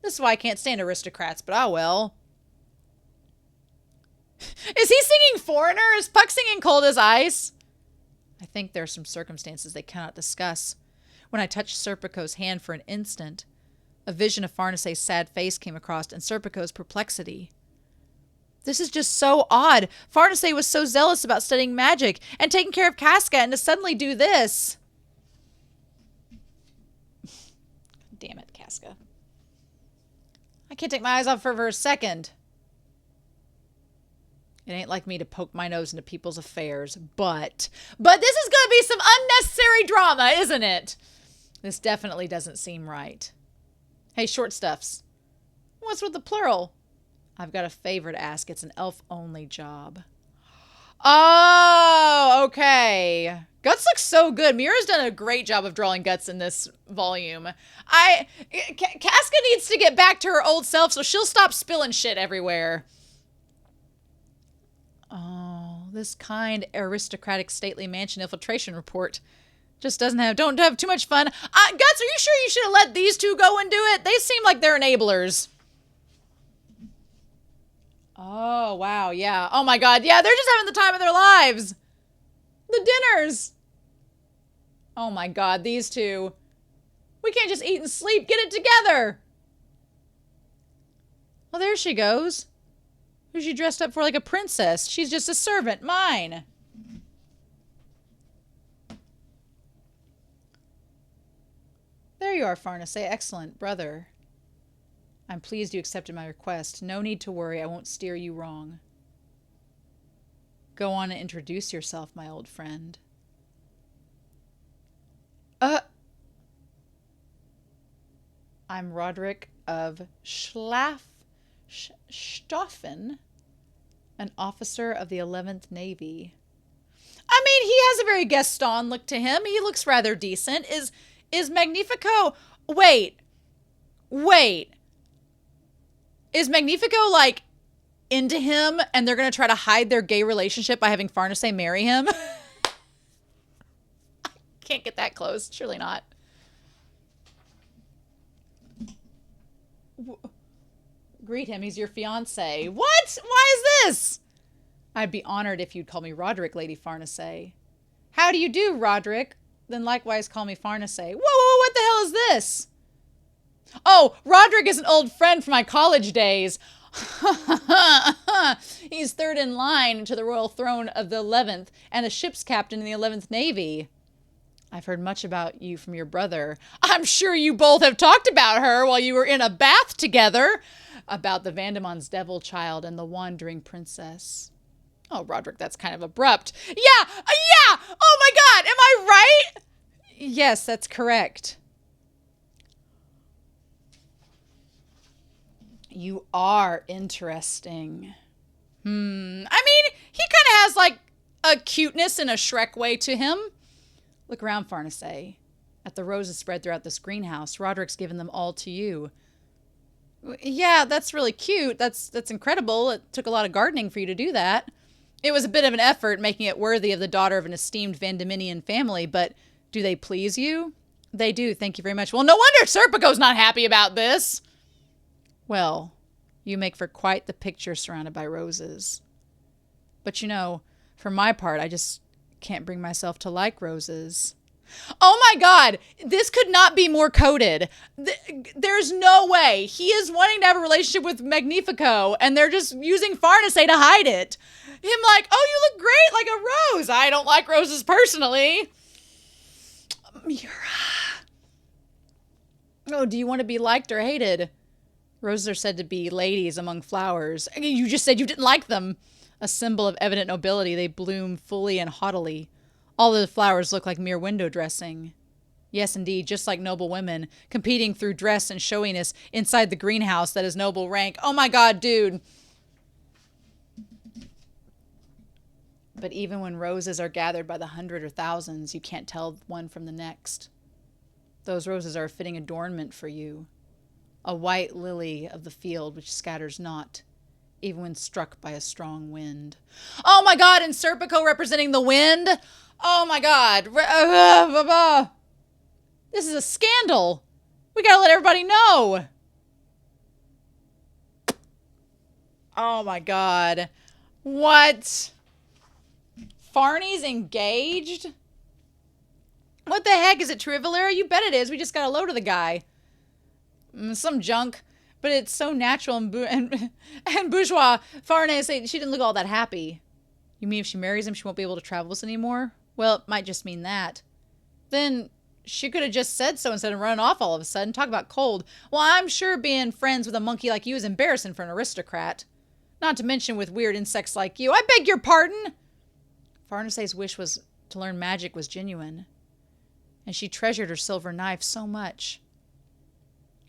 This is why I can't stand aristocrats, but oh well. Is he singing Foreigner? Is Puck singing Cold as Ice? I think there are some circumstances they cannot discuss. When I touched Serpico's hand for an instant, a vision of Farnese's sad face came across and Serpico's perplexity. This is just so odd. Farnese was so zealous about studying magic and taking care of Casca, and to suddenly do this. Damn it, Casca. I can't take my eyes off her for a second. It ain't like me to poke my nose into people's affairs, but this is going to be some unnecessary drama, isn't it? This definitely doesn't seem right. Hey, short stuffs. What's with the plural? I've got a favor to ask. It's an elf-only job. Oh, okay. Guts looks so good. Mira's done a great job of drawing Guts in this volume. Casca needs to get back to her old self so she'll stop spilling shit everywhere. Oh, this kind, aristocratic, stately mansion infiltration report. Just don't have too much fun. Guts, are you sure you should have let these two go and do it? They seem like they're enablers. Oh, wow, yeah. Oh my god, yeah, they're just having the time of their lives. The dinners. Oh my god, these two. We can't just eat and sleep. Get it together. Well, there she goes. Who's she dressed up for like a princess? She's just a servant. Mine. There you are, Farnese. Excellent, brother. I'm pleased you accepted my request. No need to worry. I won't steer you wrong. Go on and introduce yourself, my old friend. I'm Roderick of Stoffen, an officer of the 11th Navy. I mean, he has a very Gaston look to him. He looks rather decent. Is Magnifico... Wait. Is Magnifico, like, into him and they're going to try to hide their gay relationship by having Farnese marry him? I can't get that close. Surely not. Greet him. He's your fiancé. What? Why is this? I'd be honored if you'd call me Roderick, Lady Farnese. How do you do, Roderick? Then likewise call me Farnese. Whoa, what the hell is this? Oh, Roderick is an old friend from my college days. He's third in line to the royal throne of the 11th and a ship's captain in the 11th Navy. I've heard much about you from your brother. I'm sure you both have talked about her while you were in a bath together. About the Vandemon's devil child and the wandering princess. Oh, Roderick, that's kind of abrupt. Yeah! Oh my god, am I right? Yes, that's correct. You are interesting. I mean, he kind of has like a cuteness in a Shrek way to him. Look around, Farnese. At the roses spread throughout this greenhouse. Roderick's given them all to you. Yeah, that's really cute. That's incredible. It took a lot of gardening for you to do that. It was a bit of an effort making it worthy of the daughter of an esteemed Vandeminian family, but do they please you? They do, thank you very much. Well, no wonder Serpico's not happy about this. Well, you make for quite the picture surrounded by roses. But you know, for my part, I just can't bring myself to like roses. Oh my god, this could not be more coded. There's no way. He is wanting to have a relationship with Magnifico, and they're just using Farnese to hide it. Him like, oh, you look great, like a rose. I don't like roses personally. Mira. Oh, do you want to be liked or hated? Roses are said to be ladies among flowers. You just said you didn't like them. A symbol of evident nobility, they bloom fully and haughtily. All of the flowers look like mere window dressing. Yes, indeed, just like noble women, competing through dress and showiness inside the greenhouse that is noble rank. Oh my god, dude. But even when roses are gathered by the hundred or thousands, you can't tell one from the next. Those roses are a fitting adornment for you. A white lily of the field which scatters not, even when struck by a strong wind. Oh my god, and Serpico representing the wind? Oh my god. This is a scandal. We gotta let everybody know. Oh my god. What? Farnese engaged? What the heck? Is it Trivalera? You bet it is. We just got a load of the guy. Some junk. But it's so natural and bourgeois. Farnese, she didn't look all that happy. You mean if she marries him, she won't be able to travel with us anymore? Well, it might just mean that. Then she could have just said so instead of running off all of a sudden. Talk about cold. Well, I'm sure being friends with a monkey like you is embarrassing for an aristocrat. Not to mention with weird insects like you. I beg your pardon. Farnese's wish was to learn magic was genuine. and she treasured her silver knife so much.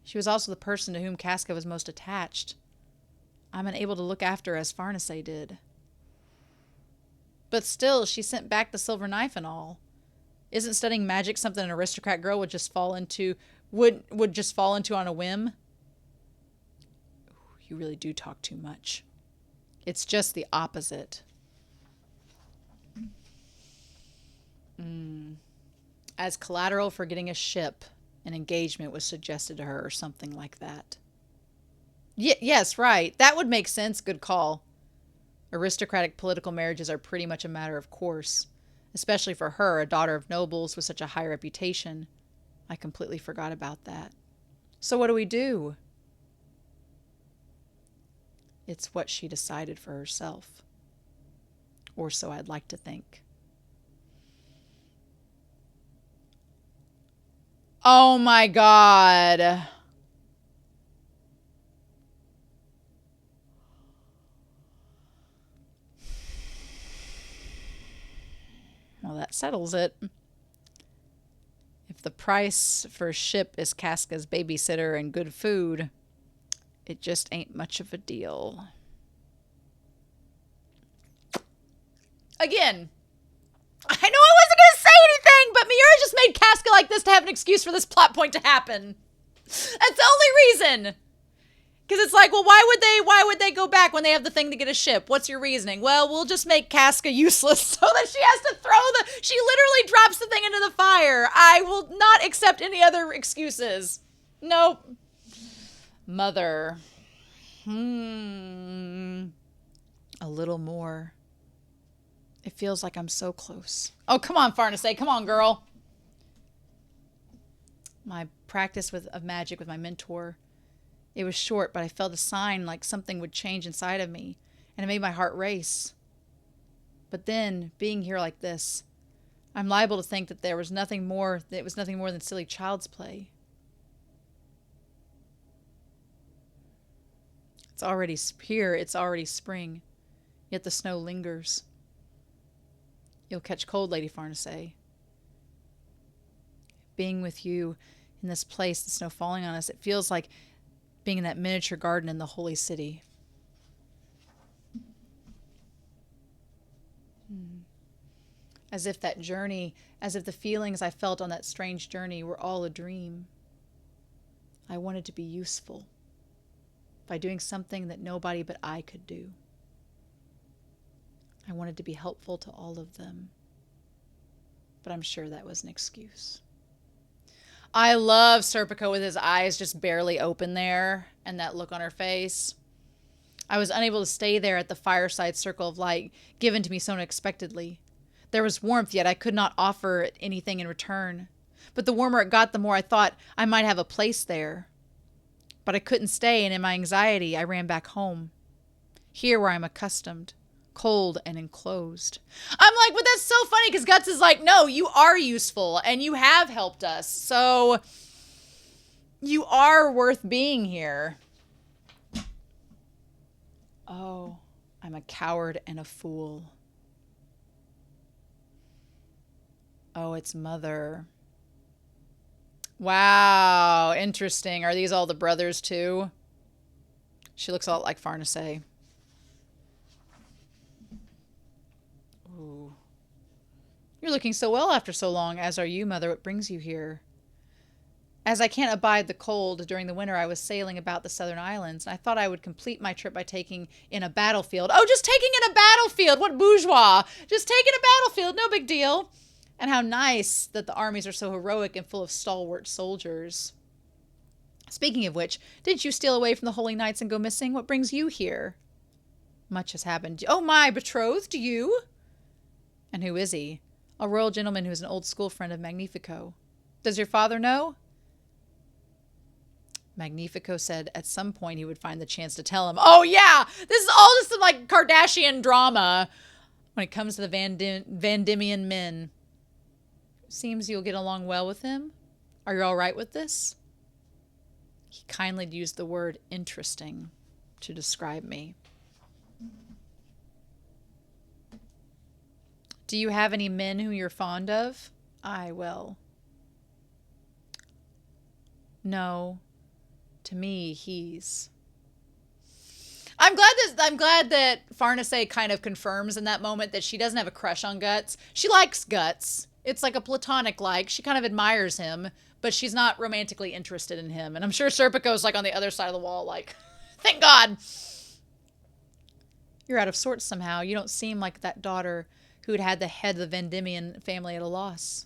She was also the person to whom Casca was most attached. I'm unable to look after her as Farnese did. But still, she sent back the silver knife and all. Isn't studying magic something an aristocrat girl would just fall into, would just fall into on a whim? You really do talk too much. It's just the opposite. As collateral for getting a ship, an engagement was suggested to her or something like that. Yes, right. That would make sense. Good call. Aristocratic political marriages are pretty much a matter of course, especially for her, a daughter of nobles with such a high reputation. I completely forgot about that. So what do we do? It's what she decided for herself. Or so I'd like to think. Oh my God. Well, that settles it. If the price for a ship is Casca's babysitter and good food, it just ain't much of a deal. Again, I know I wasn't going to say anything, but Miura just made Casca like this to have an excuse for this plot point to happen. That's the only reason. Because it's like, well, why would they go back when they have the thing to get a ship? What's your reasoning? Well, we'll just make Casca useless so that she has to she literally drops the thing into the fire. I will not accept any other excuses. Nope. Mother. A little more. It feels like I'm so close. Oh, come on, Farnese. Come on, girl. My practice of magic with my mentor. It was short, but I felt a sign like something would change inside of me, and it made my heart race. But then, being here like this, I'm liable to think that it was nothing more than silly child's play. It's already here, it's already spring, yet the snow lingers. You'll catch cold, Lady Farnese. Being with you in this place, the snow falling on us, it feels like being in that miniature garden in the holy city. As if the feelings I felt on that strange journey were all a dream. I wanted to be useful by doing something that nobody but I could do. I wanted to be helpful to all of them. But I'm sure that was an excuse. I love Serpico with his eyes just barely open there and that look on her face. I was unable to stay there at the fireside circle of light given to me so unexpectedly. There was warmth, yet I could not offer anything in return. But the warmer it got, the more I thought I might have a place there. But I couldn't stay, and in my anxiety, I ran back home. Here where I'm accustomed. Cold and enclosed. I'm like, but that's so funny because Guts is like, no, you are useful and you have helped us. So you are worth being here. Oh, I'm a coward and a fool. Oh, it's Mother. Wow, interesting. Are these all the brothers too? She looks a lot like Farnese. Ooh. You're looking so well after so long, as are you, Mother. What brings you here? As I can't abide the cold, during the winter I was sailing about the southern islands, and I thought I would complete my trip by taking in a battlefield. Oh, just taking in a battlefield! What bourgeois! Just taking a battlefield, no big deal. And how nice that the armies are so heroic and full of stalwart soldiers. Speaking of which, didn't you steal away from the Holy Knights and go missing? What brings you here? Much has happened. Oh my, betrothed, you? And who is he? A royal gentleman who is an old school friend of Magnifico. Does your father know? Magnifico said at some point he would find the chance to tell him. Oh yeah, this is all just some like Kardashian drama when it comes to the Van Diemen men. Seems you'll get along well with him. Are you all right with this? He kindly used the word interesting to describe me. Do you have any men whom you're fond of? Aye, well, No, to me, he's... I'm glad that Farnese kind of confirms in that moment that she doesn't have a crush on Guts. She likes Guts. It's like a platonic like. She kind of admires him, but she's not romantically interested in him. And I'm sure Serpico's like on the other side of the wall like, thank God. You're out of sorts somehow. You don't seem like that daughter who had the head of the Vendimian family at a loss.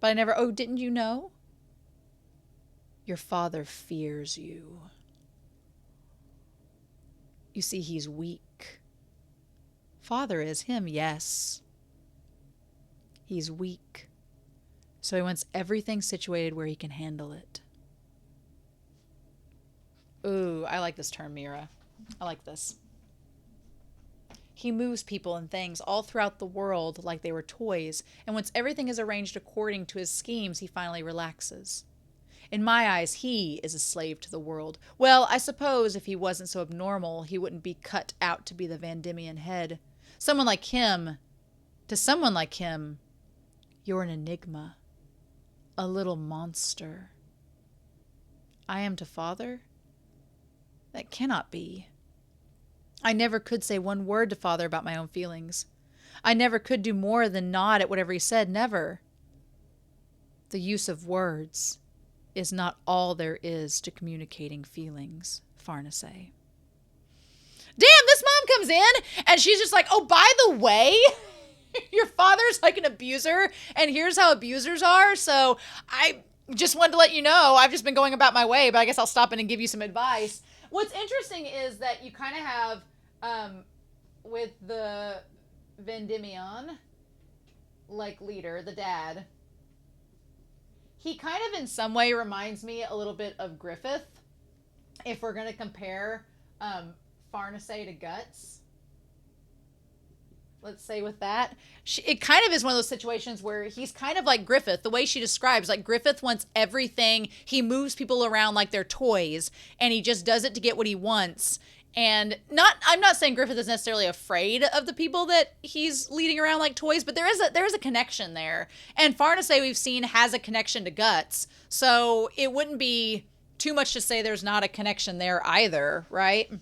But I never... Oh, didn't you know? Your father fears you. You see, he's weak. Father is him, yes. He's weak. So he wants everything situated where he can handle it. Ooh, I like this term, Mira. I like this. He moves people and things all throughout the world like they were toys, and once everything is arranged according to his schemes, he finally relaxes. In my eyes, he is a slave to the world. Well, I suppose if he wasn't so abnormal, he wouldn't be cut out to be the Vendimian head. Someone like him, to someone like him, you're an enigma. A little monster. I am to father? That cannot be. I never could say one word to father about my own feelings. I never could do more than nod at whatever he said, never. The use of words is not all there is to communicating feelings, Farnese. Damn, this mom comes in and she's just like, oh, by the way, your father's like an abuser and here's how abusers are. So I just wanted to let you know, I've just been going about my way, but I guess I'll stop in and give you some advice. What's interesting is that you kind of have, with the Vendimian, like leader, the dad, he kind of in some way reminds me a little bit of Griffith, if we're going to compare Farnese to Guts. Let's say with that. It kind of is one of those situations where he's kind of like Griffith, the way she describes, like Griffith wants everything. He moves people around like they're toys, and he just does it to get what he wants. And I'm not saying Griffith is necessarily afraid of the people that he's leading around like toys, but there is a connection there. And Farnese, we've seen, has a connection to Guts. So it wouldn't be too much to say there's not a connection there either, right?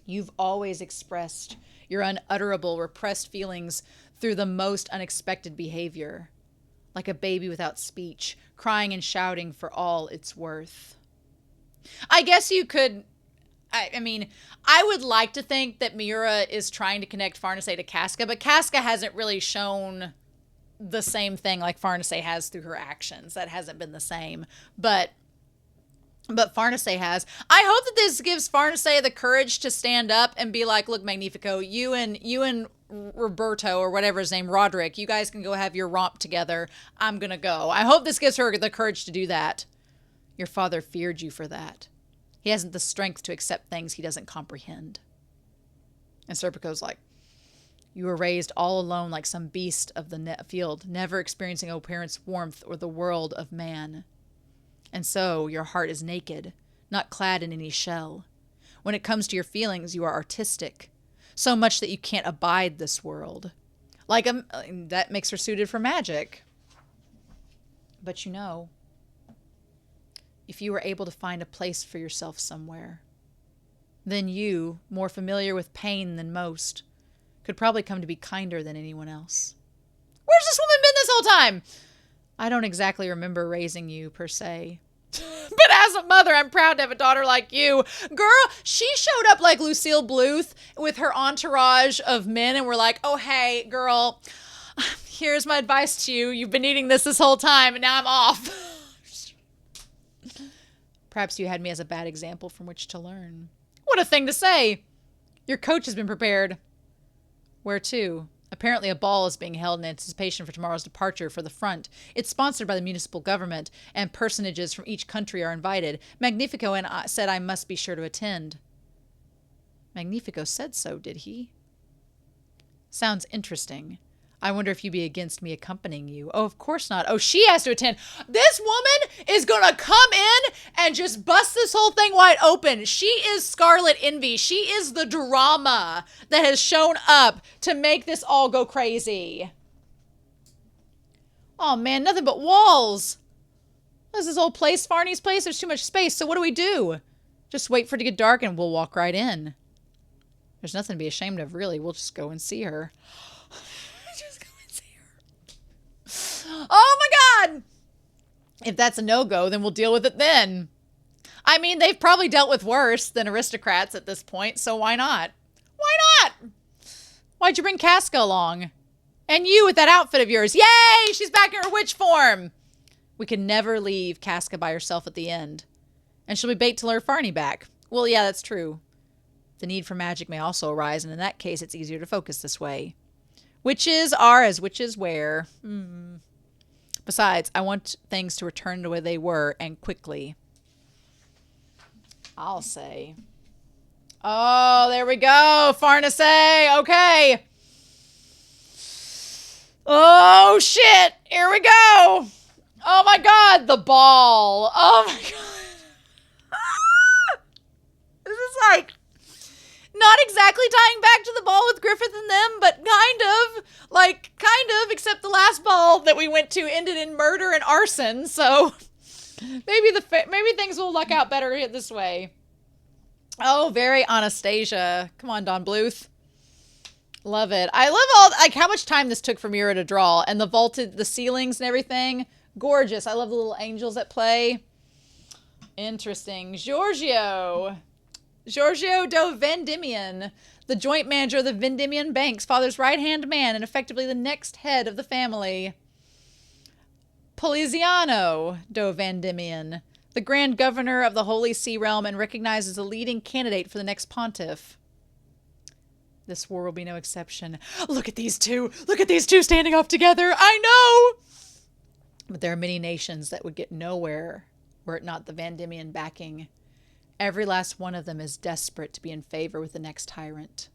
You've always expressed your unutterable, repressed feelings through the most unexpected behavior. Like a baby without speech, crying and shouting for all it's worth. I guess you could... I mean, I would like to think that Miura is trying to connect Farnese to Casca, but Casca hasn't really shown the same thing like Farnese has through her actions. That hasn't been the same. But Farnese has. I hope that this gives Farnese the courage to stand up and be like, look, Magnifico, you and Roberto, or whatever his name, Roderick, you guys can go have your romp together. I'm going to go. I hope this gives her the courage to do that. Your father feared you for that. He hasn't the strength to accept things he doesn't comprehend. And Serpico's like, you were raised all alone like some beast of the field, never experiencing a parent's warmth or the world of man. And so your heart is naked, not clad in any shell. When it comes to your feelings, you are artistic, so much that you can't abide this world. Like that makes her suited for magic. But you know, if you were able to find a place for yourself somewhere, then you, more familiar with pain than most, could probably come to be kinder than anyone else. Where's this woman been this whole time? I don't exactly remember raising you, per se. But as a mother, I'm proud to have a daughter like you. Girl, she showed up like Lucille Bluth with her entourage of men and we're like, oh, hey, girl, here's my advice to you. You've been eating this whole time and now I'm off. Perhaps you had me as a bad example from which to learn. What a thing to say. Your coach has been prepared. Where to? Apparently a ball is being held in anticipation for tomorrow's departure for the front. It's sponsored by the municipal government, and personages from each country are invited. Magnifico and I said I must be sure to attend. Magnifico said so, did he? Sounds interesting. I wonder if you'd be against me accompanying you. Oh, of course not. Oh, she has to attend. This woman is going to come in and just bust this whole thing wide open. She is Scarlet Envy. She is the drama that has shown up to make this all go crazy. Oh, man, nothing but walls. This is this old place, Farnese place. There's too much space. So what do we do? Just wait for it to get dark and we'll walk right in. There's nothing to be ashamed of, really. We'll just go and see her. Just go and see her. Oh my God! If that's a no-go, then we'll deal with it then. I mean, they've probably dealt with worse than aristocrats at this point, so why not? Why not? Why'd you bring Casca along? And you with that outfit of yours. Yay! She's back in her witch form. We can never leave Casca by herself at the end. And she'll be bait to lure Farnese back. Well, yeah, that's true. The need for magic may also arise, and in that case, it's easier to focus this way. Witches are as witches wear. Besides, I want things to return to the way they were, and quickly. I'll say. Oh, there we go. Farnese. Okay. Oh, shit. Here we go. Oh, my God. The ball. Oh, my God. This is like not exactly tying back to the ball with Griffith and them, but kind of. Like, kind of, except the last ball that we went to ended in murder and arson, so maybe things will luck out better this way. Oh, very Anastasia. Come on, Don Bluth. Love it. I love all, like, how much time this took for Mira to draw, and the ceilings and everything. Gorgeous. I love the little angels at play. Interesting. Giorgio do Vendimian, the joint manager of the Vendimian Banks, father's right-hand man, and effectively the next head of the family. Poliziano do Vendimian, the Grand Governor of the Holy See realm and recognized as a leading candidate for the next pontiff. This war will be no exception. Look at these two! Look at these two standing off together! I know! But there are many nations that would get nowhere were it not the Vendimian backing. Every last one of them is desperate to be in favor with the next tyrant.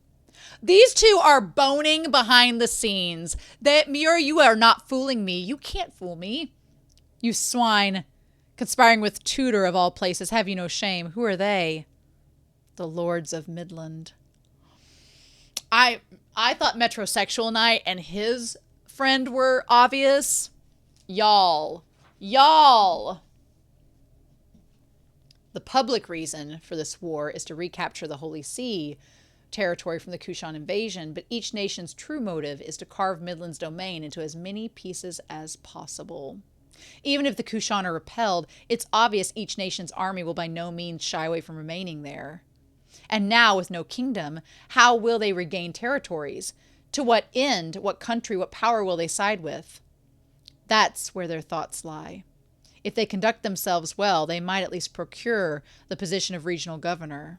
These two are boning behind the scenes. Mira, you are not fooling me. You can't fool me. You swine. Conspiring with Tudor of all places. Have you no shame? Who are they? The Lords of Midland. I thought Metrosexual Knight and his friend were obvious. Y'all. The public reason for this war is to recapture the Holy See territory from the Kushan invasion, but each nation's true motive is to carve Midland's domain into as many pieces as possible. Even if the Kushan are repelled, it's obvious each nation's army will by no means shy away from remaining there. And now, with no kingdom, how will they regain territories? To what end, what country, what power will they side with? That's where their thoughts lie. If they conduct themselves well, they might at least procure the position of regional governor.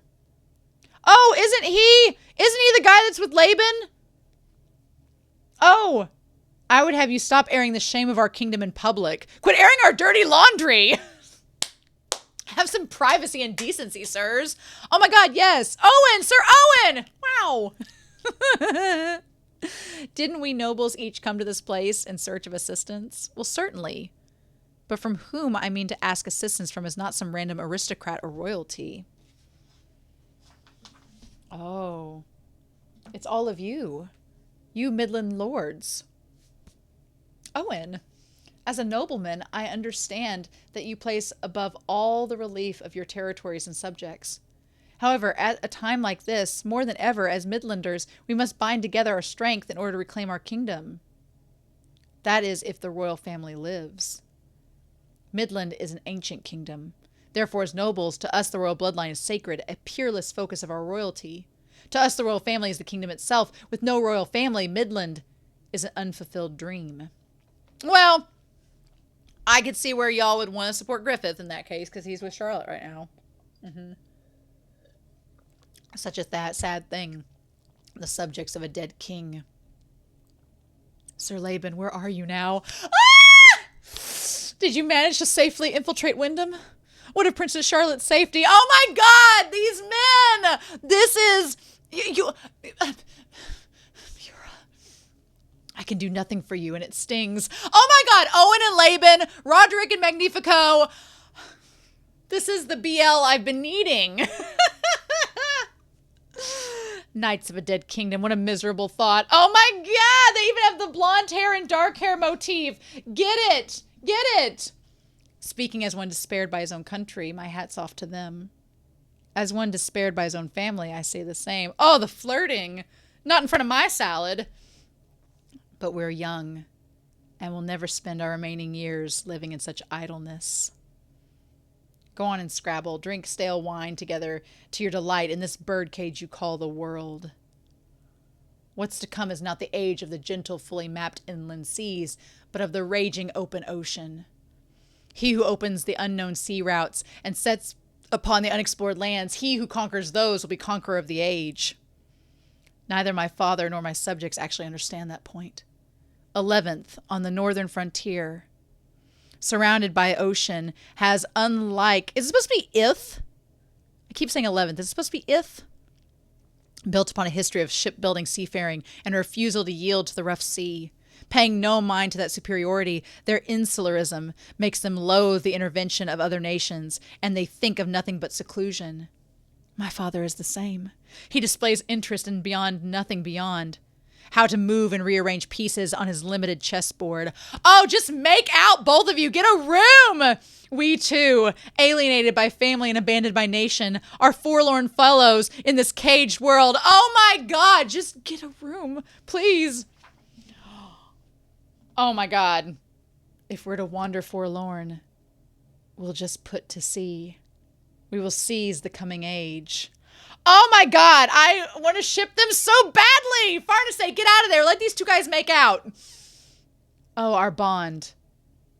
Oh, isn't he the guy that's with Laban? Oh, I would have you stop airing the shame of our kingdom in public. Quit airing our dirty laundry. Have some privacy and decency, sirs. Oh my God, yes. Owen, Sir Owen. Wow. Didn't we nobles each come to this place in search of assistance? Well, certainly. But from whom I mean to ask assistance from is not some random aristocrat or royalty. Oh. It's all of you. You Midland lords. Owen, as a nobleman, I understand that you place above all the relief of your territories and subjects. However, at a time like this, more than ever, as Midlanders, we must bind together our strength in order to reclaim our kingdom. That is, if the royal family lives. Midland is an ancient kingdom. Therefore, as nobles, to us the royal bloodline is sacred, a peerless focus of our royalty. To us the royal family is the kingdom itself. With no royal family, Midland is an unfulfilled dream. Well, I could see where y'all would want to support Griffith in that case, because he's with Charlotte right now. Such a sad thing. The subjects of a dead king. Sir Laban, where are you now? Ah! Did you manage to safely infiltrate Wyndham? What of Princess Charlotte's safety? Oh my God, these men! This is... I can do nothing for you, and it stings. Oh my God, Owen and Laban, Roderick and Magnifico. This is the BL I've been needing. Knights of a Dead Kingdom, what a miserable thought. Oh my God, they even have the blonde hair and dark hair motif. Get it. Speaking as one despaired by his own country, my hat's off to them. As one despaired by his own family, I say the same. Oh, the flirting! Not in front of my salad. But we're young, and we'll never spend our remaining years living in such idleness. Go on and Scrabble, drink stale wine together to your delight in this birdcage you call the world. What's to come is not the age of the gentle, fully mapped inland seas, but of the raging open ocean. He who opens the unknown sea routes and sets upon the unexplored lands, he who conquers those will be conqueror of the age. Neither my father nor my subjects actually understand that point. 11th, on the northern frontier, surrounded by ocean, has unlike... Is it supposed to be if? I keep saying 11th. Is it supposed to be if? Built upon a history of shipbuilding, seafaring, and a refusal to yield to the rough sea. Paying no mind to that superiority, their insularism makes them loathe the intervention of other nations, and they think of nothing but seclusion. My father is the same. He displays interest in beyond nothing beyond. How to move and rearrange pieces on his limited chessboard. Oh, just make out, both of you. Get a room. We too, alienated by family and abandoned by nation, are forlorn fellows in this caged world. Oh my God, just get a room, please. Oh my God. If we're to wander forlorn, we'll just put to sea. We will seize the coming age. Oh my God, I want to ship them so badly. Farnese, get out of there. Let these two guys make out. Oh, our bond.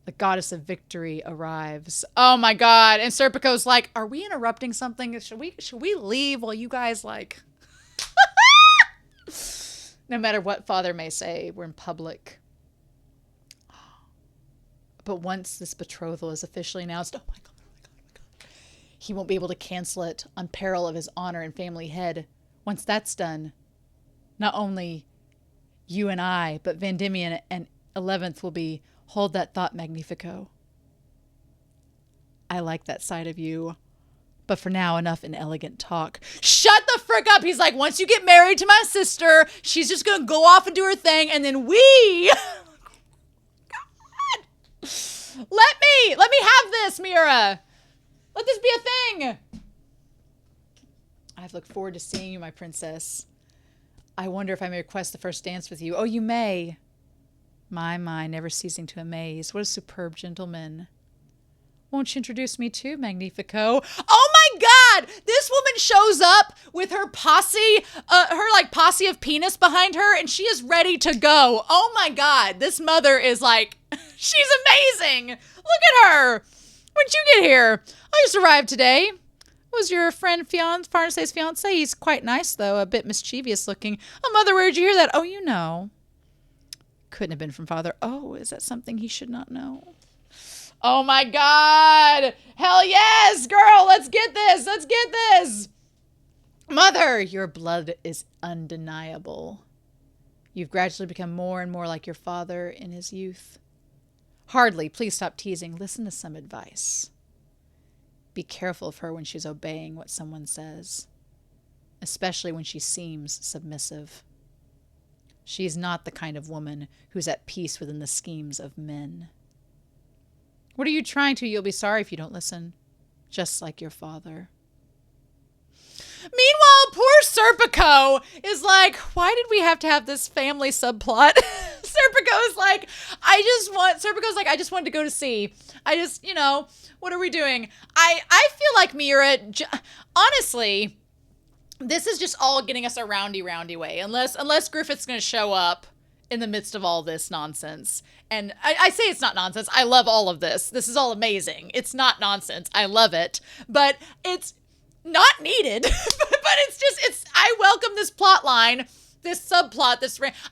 The goddess of victory arrives. Oh my God. And Serpico's like, are we interrupting something? Should we leave while you guys like... No matter what father may say, we're in public. But once this betrothal is officially announced, oh my God. He won't be able to cancel it on peril of his honor and family head. Once that's done, not only you and I, but Van Diemen and 11th will be, hold that thought, Magnifico. I like that side of you. But for now, enough inelegant talk. Shut the frick up! He's like, once you get married to my sister, she's just gonna go off and do her thing, and then we... God! Let me have this, Mira! Let this be a thing! I've looked forward to seeing you, my princess. I wonder if I may request the first dance with you. Oh, you may. My, never ceasing to amaze. What a superb gentleman. Won't you introduce me to Magnifico? Oh my God! This woman shows up with her posse, posse of penis behind her, and she is ready to go. Oh my God! This mother is like, she's amazing. Look at her. When'd you get here? I just arrived today. Was your friend Farnese's fiance? He's quite nice though, a bit mischievous looking. Oh mother, where'd you hear that? Oh, you know. Couldn't have been from father. Oh, is that something he should not know? Oh my God! Hell yes, girl! Let's get this! Let's get this! Mother, your blood is undeniable. You've gradually become more and more like your father in his youth. Hardly, please stop teasing. Listen to some advice. Be careful of her when she's obeying what someone says, especially when she seems submissive. She's not the kind of woman who's at peace within the schemes of men. What are you trying to? You'll be sorry if you don't listen. Just like your father. Meanwhile, poor Serpico is like, why did we have to have this family subplot? Serpico's like, Serpico's like, I just wanted to go to sea. What are we doing? I feel like Mira, honestly, this is just all getting us a roundy way. Unless Griffith's going to show up in the midst of all this nonsense. And I say it's not nonsense. I love all of this. This is all amazing. It's not nonsense. I love it. But it's not needed. But I welcome this plot line, this subplot,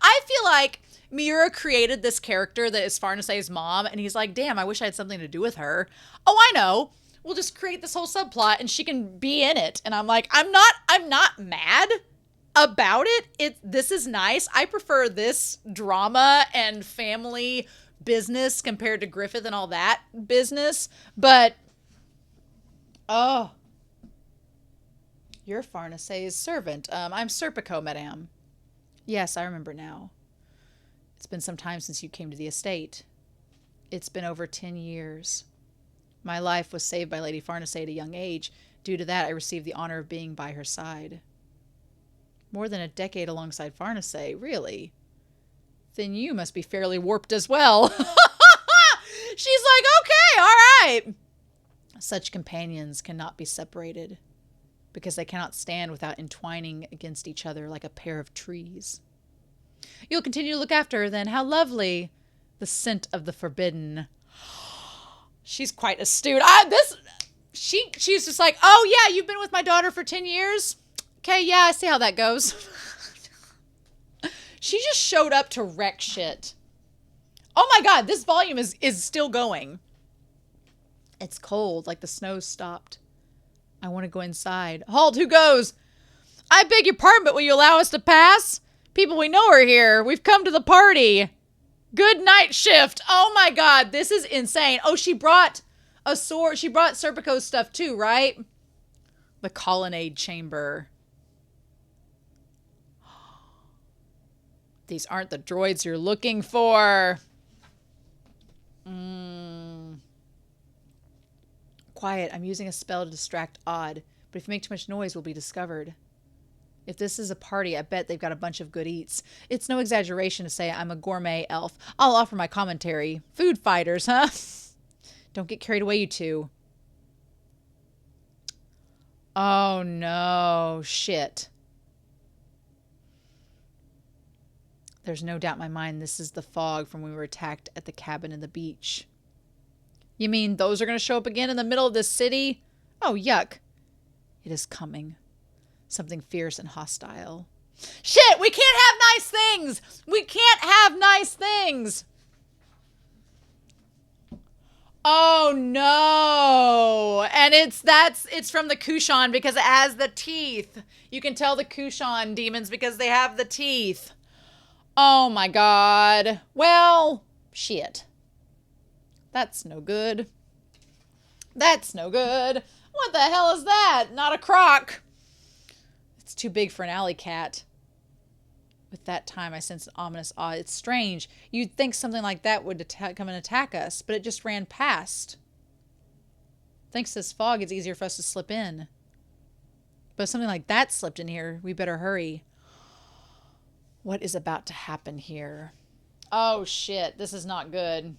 I feel like Mira created this character that is Farnese's mom, and he's like, damn, I wish I had something to do with her. Oh, I know. We'll just create this whole subplot and she can be in it. And I'm like, I'm not mad about it. This is nice. I prefer this drama and family business compared to Griffith and all that business. But, oh, you're Farnese's servant. I'm Serpico, madame. Yes, I remember now. It's been some time since you came to the estate. It's been over 10 years. My life was saved by Lady Farnese at a young age. Due to that, I received the honor of being by her side. More than a decade alongside Farnese, really? Then you must be fairly warped as well. She's like, okay, all right. Such companions cannot be separated because they cannot stand without entwining against each other like a pair of trees. You'll continue to look after her then. How lovely. The scent of the forbidden. She's quite astute. She's just like, oh yeah, you've been with my daughter for 10 years? Okay, yeah, I see how that goes. She just showed up to wreck shit. Oh my god, this volume is still going. It's cold, like the snow's stopped. I want to go inside. Halt, who goes? I beg your pardon, but will you allow us to pass? People we know are here. We've come to the party. Good night shift. Oh my god, this is insane. Oh, she brought a sword. She brought Serpico's stuff too, right? The colonnade chamber. These aren't the droids you're looking for. Quiet. I'm using a spell to distract Odd. But if you make too much noise, we'll be discovered. If this is a party, I bet they've got a bunch of good eats. It's no exaggeration to say I'm a gourmet elf. I'll offer my commentary. Food fighters, huh? Don't get carried away, you two. Oh, no. Shit. There's no doubt in my mind this is the fog from when we were attacked at the cabin in the beach. You mean those are going to show up again in the middle of this city? Oh, yuck. It is coming. Something fierce and hostile. Shit, we can't have nice things! We can't have nice things! Oh no! And it's from the Kushan because it has the teeth. You can tell the Kushan demons because they have the teeth. Oh my god. Well, shit. That's no good. That's no good. What the hell is that? Not a croc. It's too big for an alley cat. With that time, I sense an ominous awe. It's strange. You'd think something like that would come and attack us, but it just ran past. Thanks to this fog, it's easier for us to slip in. But if something like that slipped in here, we better hurry. What is about to happen here? Oh, shit. This is not good.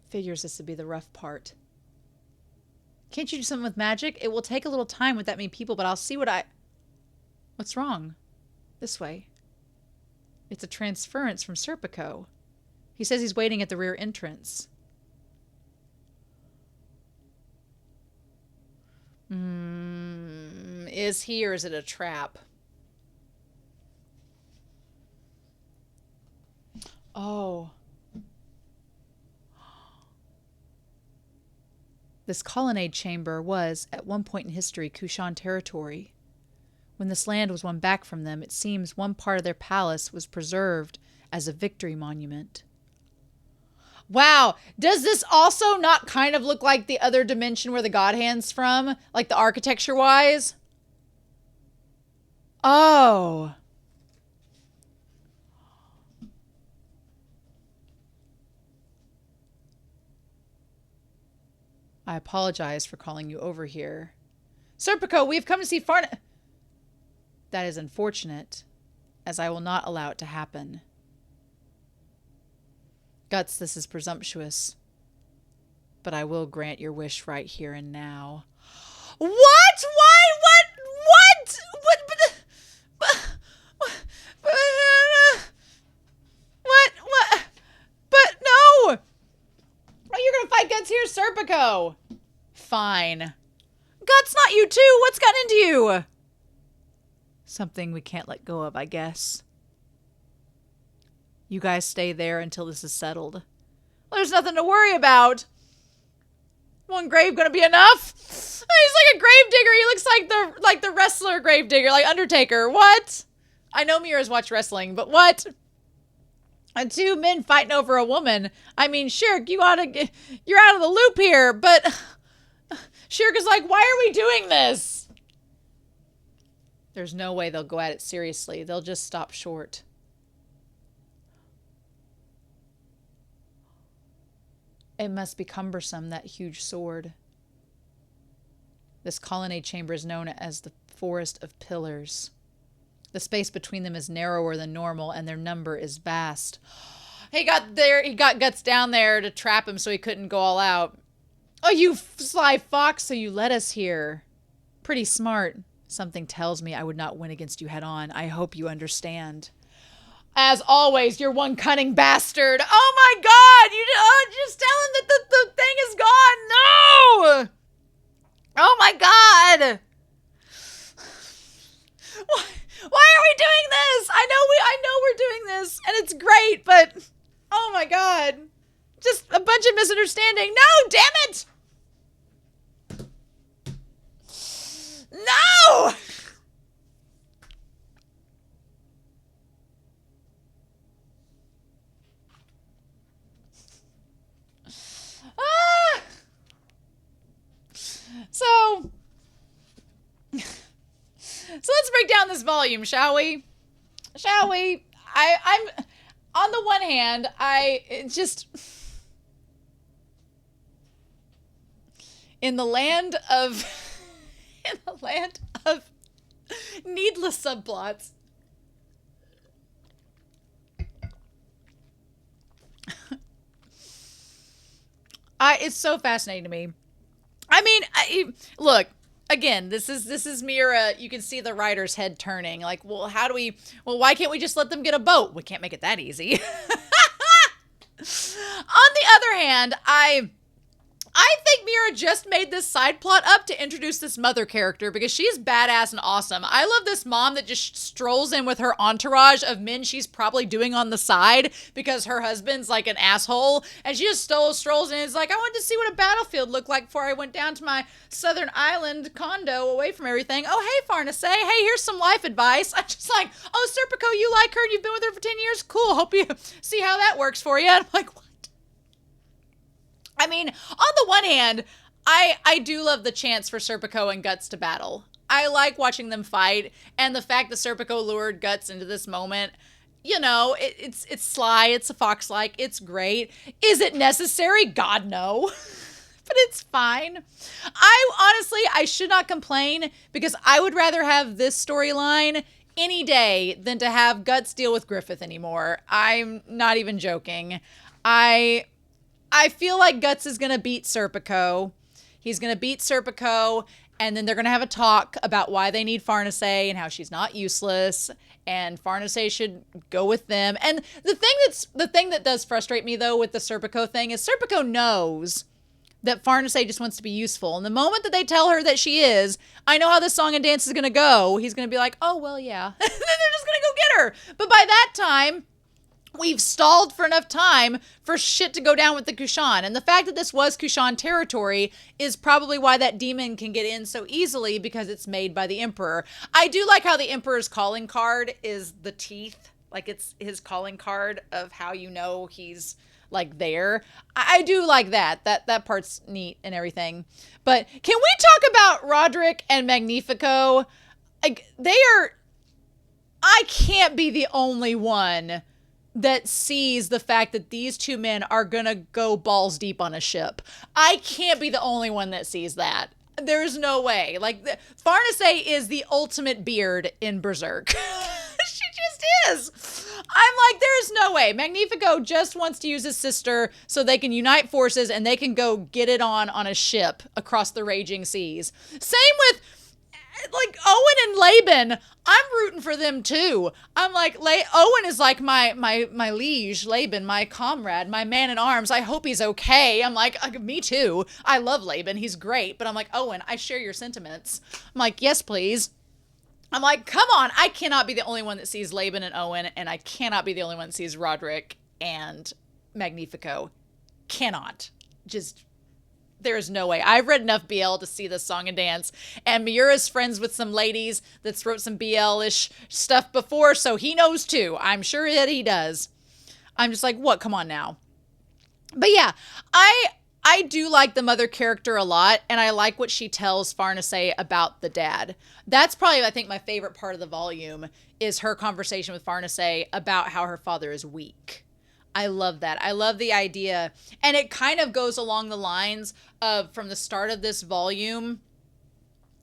Figures this would be the rough part. Can't you do something with magic? It will take a little time with that many people, but I'll see what I... What's wrong? This way. It's a transference from Serpico. He says he's waiting at the rear entrance. Is he or is it a trap? Oh. This colonnade chamber was, at one point in history, Kushan territory. When this land was won back from them, it seems one part of their palace was preserved as a victory monument. Wow, does this also not kind of look like the other dimension where the God Hand's from? Like the architecture-wise? Oh. I apologize for calling you over here. Serpico, we have come to see Farnese. That is unfortunate, as I will not allow it to happen. Guts, this is presumptuous, but I will grant your wish right here and now. What? Why? What? But no! Oh, you're gonna fight Guts here, Serpico. Fine. Guts, not you too. What's gotten into you? Something we can't let go of, I guess. You guys stay there until this is settled. Well, there's nothing to worry about. One grave gonna be enough? He's like a grave digger. He looks like the wrestler grave digger, like Undertaker. What? I know Mira's watched wrestling, but what? And two men fighting over a woman. I mean, Shirk, you're out of the loop here, but Shirk is like, why are we doing this? There's no way they'll go at it seriously. They'll just stop short. It must be cumbersome, that huge sword. This colonnade chamber is known as the Forest of Pillars. The space between them is narrower than normal, and their number is vast. He got Guts down there to trap him so he couldn't go all out. Oh, you sly fox, so you led us here. Pretty smart. Something tells me I would not win against you head on. I hope you understand. As always, you're one cunning bastard. Oh my god! You just tell him that the thing is gone. No! Oh my god! Why are we doing this? I know we're doing this, and it's great, but oh my god. Just a bunch of misunderstanding. No, damn it! No! Ah! So let's break down this volume, shall we? Shall we? I'm on the one hand, in the land of needless subplots. It's so fascinating to me. I mean, look, again, this is Mira. You can see the writer's head turning. Like, well, why can't we just let them get a boat? We can't make it that easy. On the other hand, I think Mira just made this side plot up to introduce this mother character because she's badass and awesome. I love this mom that just strolls in with her entourage of men she's probably doing on the side because her husband's like an asshole. And she just strolls in and is like, I wanted to see what a battlefield looked like before I went down to my southern island condo away from everything. Oh, hey, Farnese. Hey, here's some life advice. I'm just like, oh, Serpico, you like her and you've been with her for 10 years? Cool. Hope you see how that works for you. And I'm like, what? I mean, on the one hand, I do love the chance for Serpico and Guts to battle. I like watching them fight, and the fact that Serpico lured Guts into this moment, you know, it's sly, it's a fox-like, it's great. Is it necessary? God, no. But it's fine. I should not complain, because I would rather have this storyline any day than to have Guts deal with Griffith anymore. I'm not even joking. I feel like Guts is going to beat Serpico. He's going to beat Serpico, and then they're going to have a talk about why they need Farnese and how she's not useless, and Farnese should go with them. And the thing that does frustrate me, though, with the Serpico thing is Serpico knows that Farnese just wants to be useful. And the moment that they tell her that she is, I know how this song and dance is going to go. He's going to be like, oh, well, yeah. And then they're just going to go get her. But by that time, we've stalled for enough time for shit to go down with the Kushan. And the fact that this was Kushan territory is probably why that demon can get in so easily, because it's made by the Emperor. I do like how the Emperor's calling card is the teeth. Like, it's his calling card of how you know he's, like, there. I do like that. That part's neat and everything. But can we talk about Roderick and Magnifico? Like, I can't be the only one that sees the fact that these two men are gonna go balls deep on a ship. I can't be the only one that sees that. There's no way. Like, Farnese is the ultimate beard in Berserk. She just is. I'm like, there's no way. Magnifico just wants to use his sister so they can unite forces and they can go get it on a ship across the raging seas. Same with, like, Owen and Laban. I'm rooting for them too. I'm like, Owen is like my liege, Laban, my comrade, my man in arms. I hope he's okay. I'm like, me too. I love Laban. He's great. But I'm like, Owen, I share your sentiments. I'm like, yes, please. I'm like, come on. I cannot be the only one that sees Laban and Owen, and I cannot be the only one that sees Roderick and Magnifico. Cannot. Just, there is no way. I've read enough BL to see this song and dance, and Miura's friends with some ladies that's wrote some BL-ish stuff before, so he knows too. I'm sure that he does. I'm just like, what? Come on now. But yeah, I do like the mother character a lot, and I like what she tells Farnese about the dad. That's probably, I think, my favorite part of the volume is her conversation with Farnese about how her father is weak. I love that. I love the idea. And it kind of goes along the lines of from the start of this volume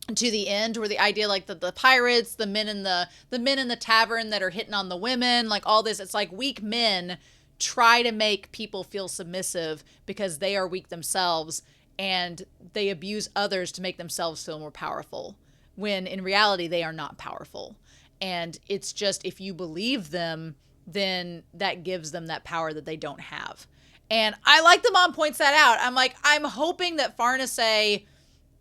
to the end, where the idea like the pirates, the men in the tavern that are hitting on the women, like all this, it's like weak men try to make people feel submissive because they are weak themselves, and they abuse others to make themselves feel more powerful, when in reality they are not powerful. And it's just, if you believe them, then that gives them that power that they don't have. And I like the mom points that out. I'm like, I'm hoping that Farnese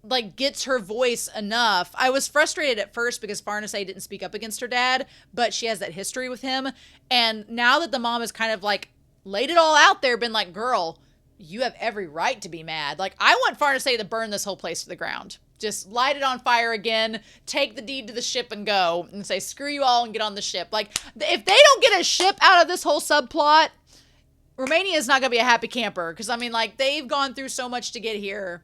like gets her voice enough. I was frustrated at first because Farnese didn't speak up against her dad, but she has that history with him. And now that the mom has kind of like laid it all out there, been like, girl, you have every right to be mad. Like, I want Farnese to burn this whole place to the ground. Just light it on fire again, take the deed to the ship and go, and say, screw you all and get on the ship. Like, if they don't get a ship out of this whole subplot, Romania is not going to be a happy camper. Because, I mean, like, they've gone through so much to get here.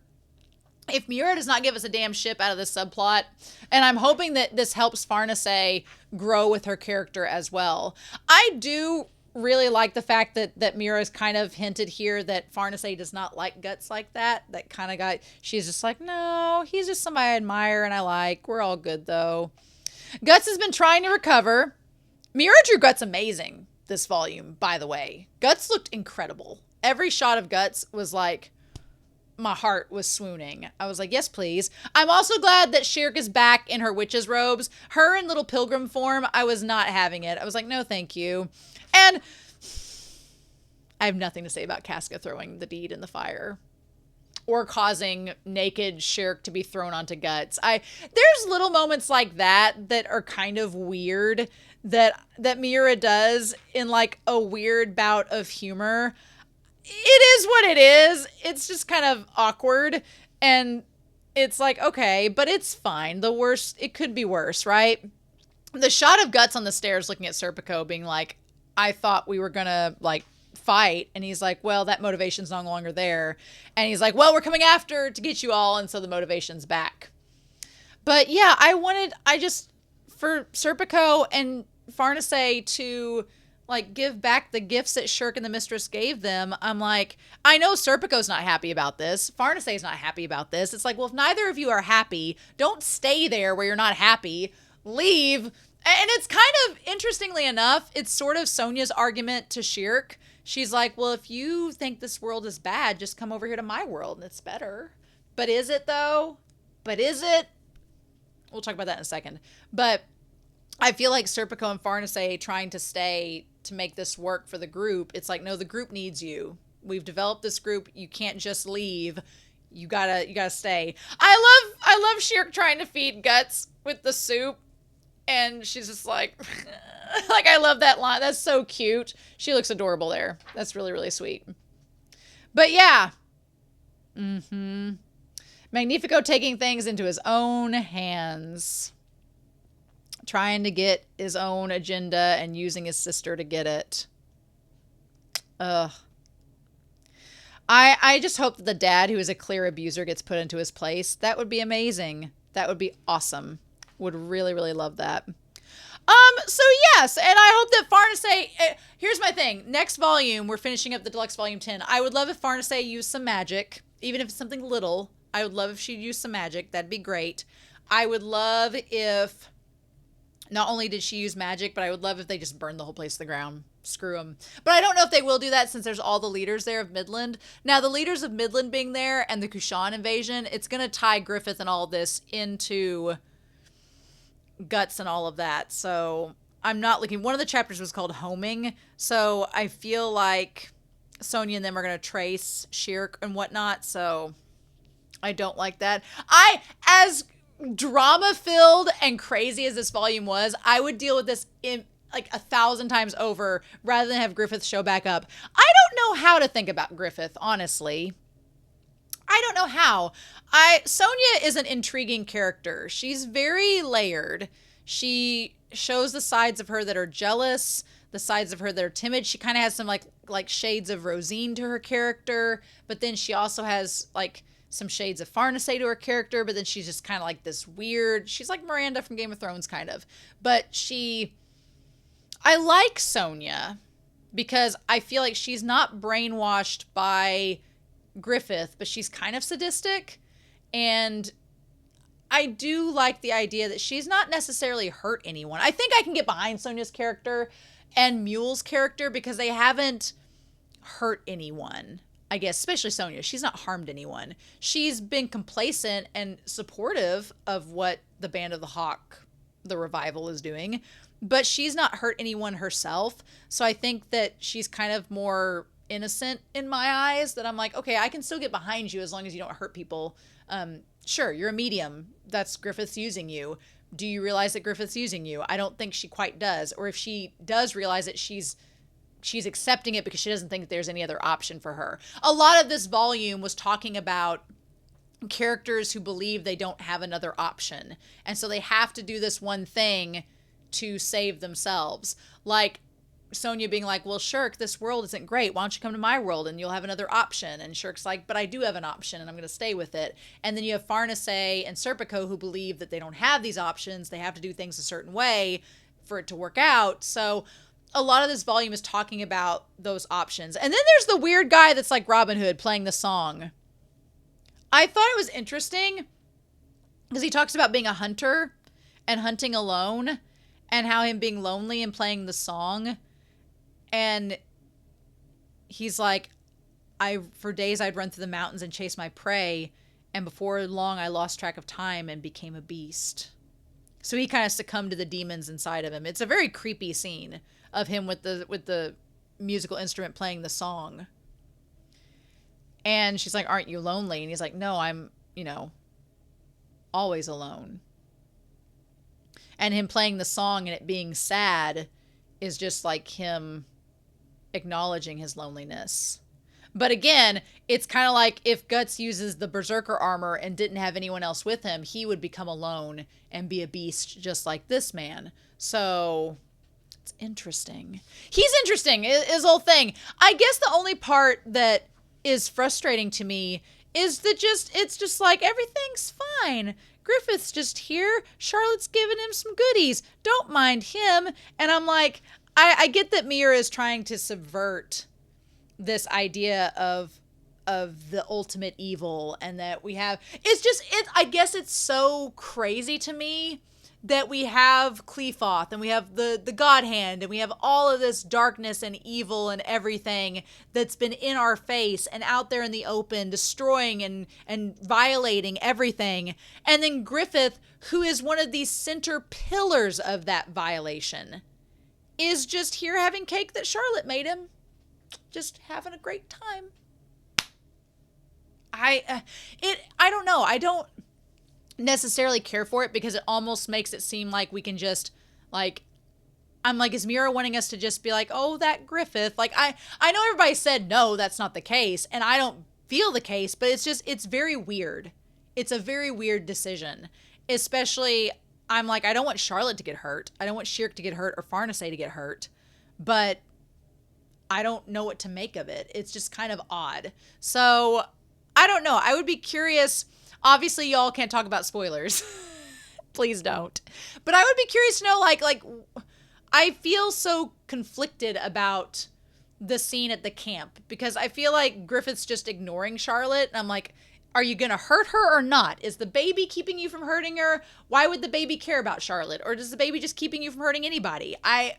If Mura does not give us a damn ship out of this subplot, and I'm hoping that this helps Farnese grow with her character as well. I do really like the fact that Mira's kind of hinted here that Farnese does not like Guts like that. That kind of guy, she's just like, no, he's just somebody I admire and I like. We're all good though. Guts has been trying to recover. Mira drew Guts amazing this volume, by the way. Guts looked incredible. Every shot of Guts was like, my heart was swooning. I was like, yes, please. I'm also glad that Shirk is back in her witch's robes. Her in little pilgrim form, I was not having it. I was like, no, thank you. And I have nothing to say about Casca throwing the deed in the fire or causing naked Shirk to be thrown onto Guts. There's little moments like that that are kind of weird that Mira does in like a weird bout of humor. It is what it is. It's just kind of awkward, and it's like, okay, but it's fine. The worst, it could be worse, right? The shot of Guts on the stairs looking at Serpico being like, I thought we were gonna like fight, and he's like, well, that motivation's no longer there, and he's like, well, we're coming after to get you all, and so the motivation's back. But yeah, I just for Serpico and Farnese to like give back the gifts that Shirk and the mistress gave them. I'm like, I know Serpico's not happy about this. Farnese's not happy about this. It's like, well, if neither of you are happy, don't stay there where you're not happy. Leave. And it's kind of, interestingly enough, it's sort of Sonia's argument to Shirk. She's like, well, if you think this world is bad, just come over here to my world and it's better. But is it though? But is it? We'll talk about that in a second. But I feel like Serpico and Farnese trying to stay to make this work for the group. It's like, no, the group needs you. We've developed this group. You can't just leave. You gotta stay. I love Shirk trying to feed Guts with the soup. And she's just like, like, I love that line. That's so cute. She looks adorable there. That's really, really sweet. But yeah. Magnifico taking things into his own hands. Trying to get his own agenda and using his sister to get it. Ugh. I just hope that the dad, who is a clear abuser, gets put into his place. That would be amazing. That would be awesome. Would really, really love that. So yes, and I hope that Farnese, here's my thing. Next volume, we're finishing up the Deluxe Volume 10. I would love if Farnese used some magic, even if it's something little. I would love if she'd use some magic. That'd be great. I would love if not only did she use magic, but I would love if they just burned the whole place to the ground. Screw them. But I don't know if they will do that since there's all the leaders there of Midland. Now, the leaders of Midland being there and the Kushan invasion, it's going to tie Griffith and all this into Guts and all of that. So I'm not looking. One of the chapters was called Homing. So I feel like Sonia and them are going to trace Shirk and whatnot. So I don't like that. As drama-filled and crazy as this volume was, I would deal with this in like 1,000 times over rather than have Griffith show back up. I don't know how to think about Griffith, honestly. I don't know how. Sonia is an intriguing character. She's very layered. She shows the sides of her that are jealous, the sides of her that are timid. She kind of has some like shades of Rosine to her character, but then she also has like some shades of Farnese to her character, but then she's just kind of like this weird, she's like Miranda from Game of Thrones kind of, but I like Sonia because I feel like she's not brainwashed by Griffith, but she's kind of sadistic. And I do like the idea that she's not necessarily hurt anyone. I think I can get behind Sonia's character and Mule's character because they haven't hurt anyone. I guess, especially Sonia. She's not harmed anyone. She's been complacent and supportive of what the Band of the Hawk, the revival, is doing, but she's not hurt anyone herself. So I think that she's kind of more innocent in my eyes, that I'm like, okay, I can still get behind you as long as you don't hurt people. Sure, you're a medium. That's Griffith's using you. Do you realize that Griffith's using you? I don't think she quite does. Or if she does realize it, she's accepting it because she doesn't think that there's any other option for her. A lot of this volume was talking about characters who believe they don't have another option. And so they have to do this one thing to save themselves. Like Sonia being like, well, Shirk, this world isn't great. Why don't you come to my world and you'll have another option? And Shirk's like, but I do have an option and I'm going to stay with it. And then you have Farnese and Serpico who believe that they don't have these options. They have to do things a certain way for it to work out. So a lot of this volume is talking about those options. And then there's the weird guy that's like Robin Hood playing the song. I thought it was interesting because he talks about being a hunter and hunting alone and how him being lonely and playing the song. And he's like, for days I'd run through the mountains and chase my prey. And before long, I lost track of time and became a beast. So he kind of succumbed to the demons inside of him. It's a very creepy scene of him with the musical instrument playing the song. And she's like, aren't you lonely? And he's like, no, I'm, always alone. And him playing the song and it being sad is just like him acknowledging his loneliness. But again, it's kind of like if Guts uses the Berserker armor and didn't have anyone else with him, he would become alone and be a beast just like this man. So it's interesting. He's interesting, his whole thing. I guess the only part that is frustrating to me is that it's just like everything's fine. Griffith's just here. Charlotte's giving him some goodies. Don't mind him. And I'm like, I get that Mira is trying to subvert this idea of the ultimate evil, and that we have, I guess it's so crazy to me that we have Cleofoth and we have the God Hand and we have all of this darkness and evil and everything that's been in our face and out there in the open, destroying and violating everything. And then Griffith, who is one of these center pillars of that violation, is just here having cake that Charlotte made him. Just having a great time. I don't know. I don't necessarily care for it because it almost makes it seem like we can just, like, I'm like, is Mira wanting us to just be like, oh, that Griffith? Like, I know everybody said no, that's not the case, and I don't feel the case, but it's very weird. It's a very weird decision. Especially, I'm like, I don't want Charlotte to get hurt. I don't want Shirk to get hurt or Farnese to get hurt. But I don't know what to make of it. It's just kind of odd. So, I don't know. I would be curious. Obviously, y'all can't talk about spoilers. Please don't. But I would be curious to know, like, I feel so conflicted about the scene at the camp because I feel like Griffith's just ignoring Charlotte. And I'm like, are you going to hurt her or not? Is the baby keeping you from hurting her? Why would the baby care about Charlotte? Or does the baby just keeping you from hurting anybody? I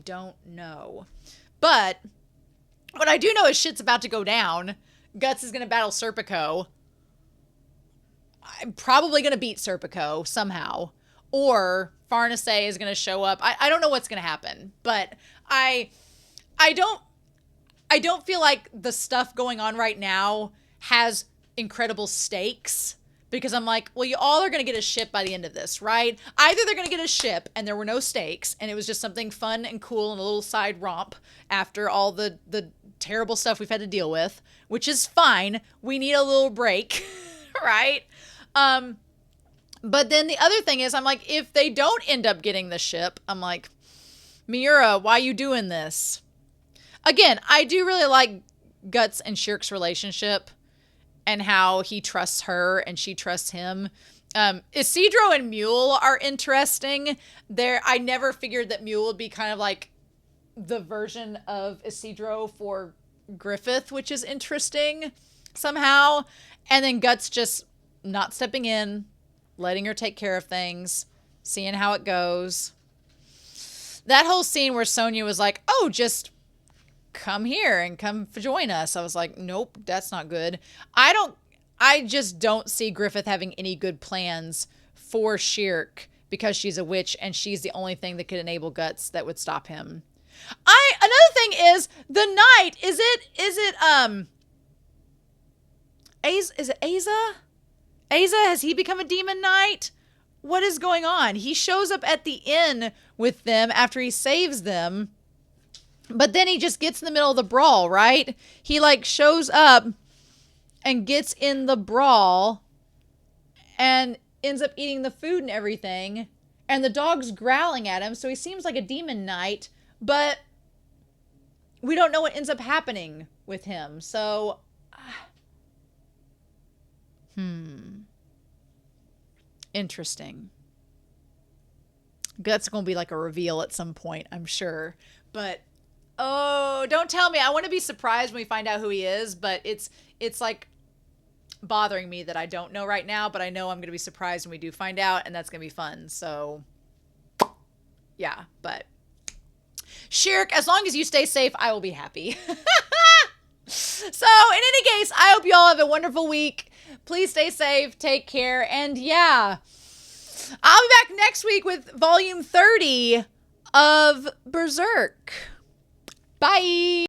don't know. But what I do know is shit's about to go down. Guts is going to battle Serpico. I'm probably going to beat Serpico somehow. Or Farnese is going to show up. I don't know what's going to happen. But I don't feel like the stuff going on right now has incredible stakes. Because I'm like, well, you all are going to get a ship by the end of this, right? Either they're going to get a ship and there were no stakes and it was just something fun and cool and a little side romp after all the terrible stuff we've had to deal with, which is fine. We need a little break, right? But then the other thing is, I'm like, if they don't end up getting the ship, I'm like, Miura, why you doing this? Again, I do really like Guts and Shirk's relationship and how he trusts her and she trusts him. Isidro and Mule are interesting. I never figured that Mule would be kind of like the version of Isidro for Griffith, which is interesting somehow. And then Guts just not stepping in, letting her take care of things, seeing how it goes. That whole scene where Sonia was like, oh, just come here and come join us. I was like, nope, that's not good. I just don't see Griffith having any good plans for Shirk because she's a witch and she's the only thing that could enable Guts that would stop him. Another thing is the knight. Is it Asa? Asa, has he become a demon knight? What is going on? He shows up at the inn with them after he saves them. But then he just gets in the middle of the brawl, right? He like shows up and gets in the brawl and ends up eating the food and everything. And the dog's growling at him. So he seems like a demon knight, but we don't know what ends up happening with him. So, interesting. That's going to be like a reveal at some point, I'm sure. But, oh, don't tell me. I want to be surprised when we find out who he is, but it's like bothering me that I don't know right now, but I know I'm going to be surprised when we do find out, and that's going to be fun. So, yeah, but Shirk, as long as you stay safe, I will be happy. So, in any case, I hope you all have a wonderful week. Please stay safe, take care, and yeah, I'll be back next week with volume 30 of Berserk. Bye!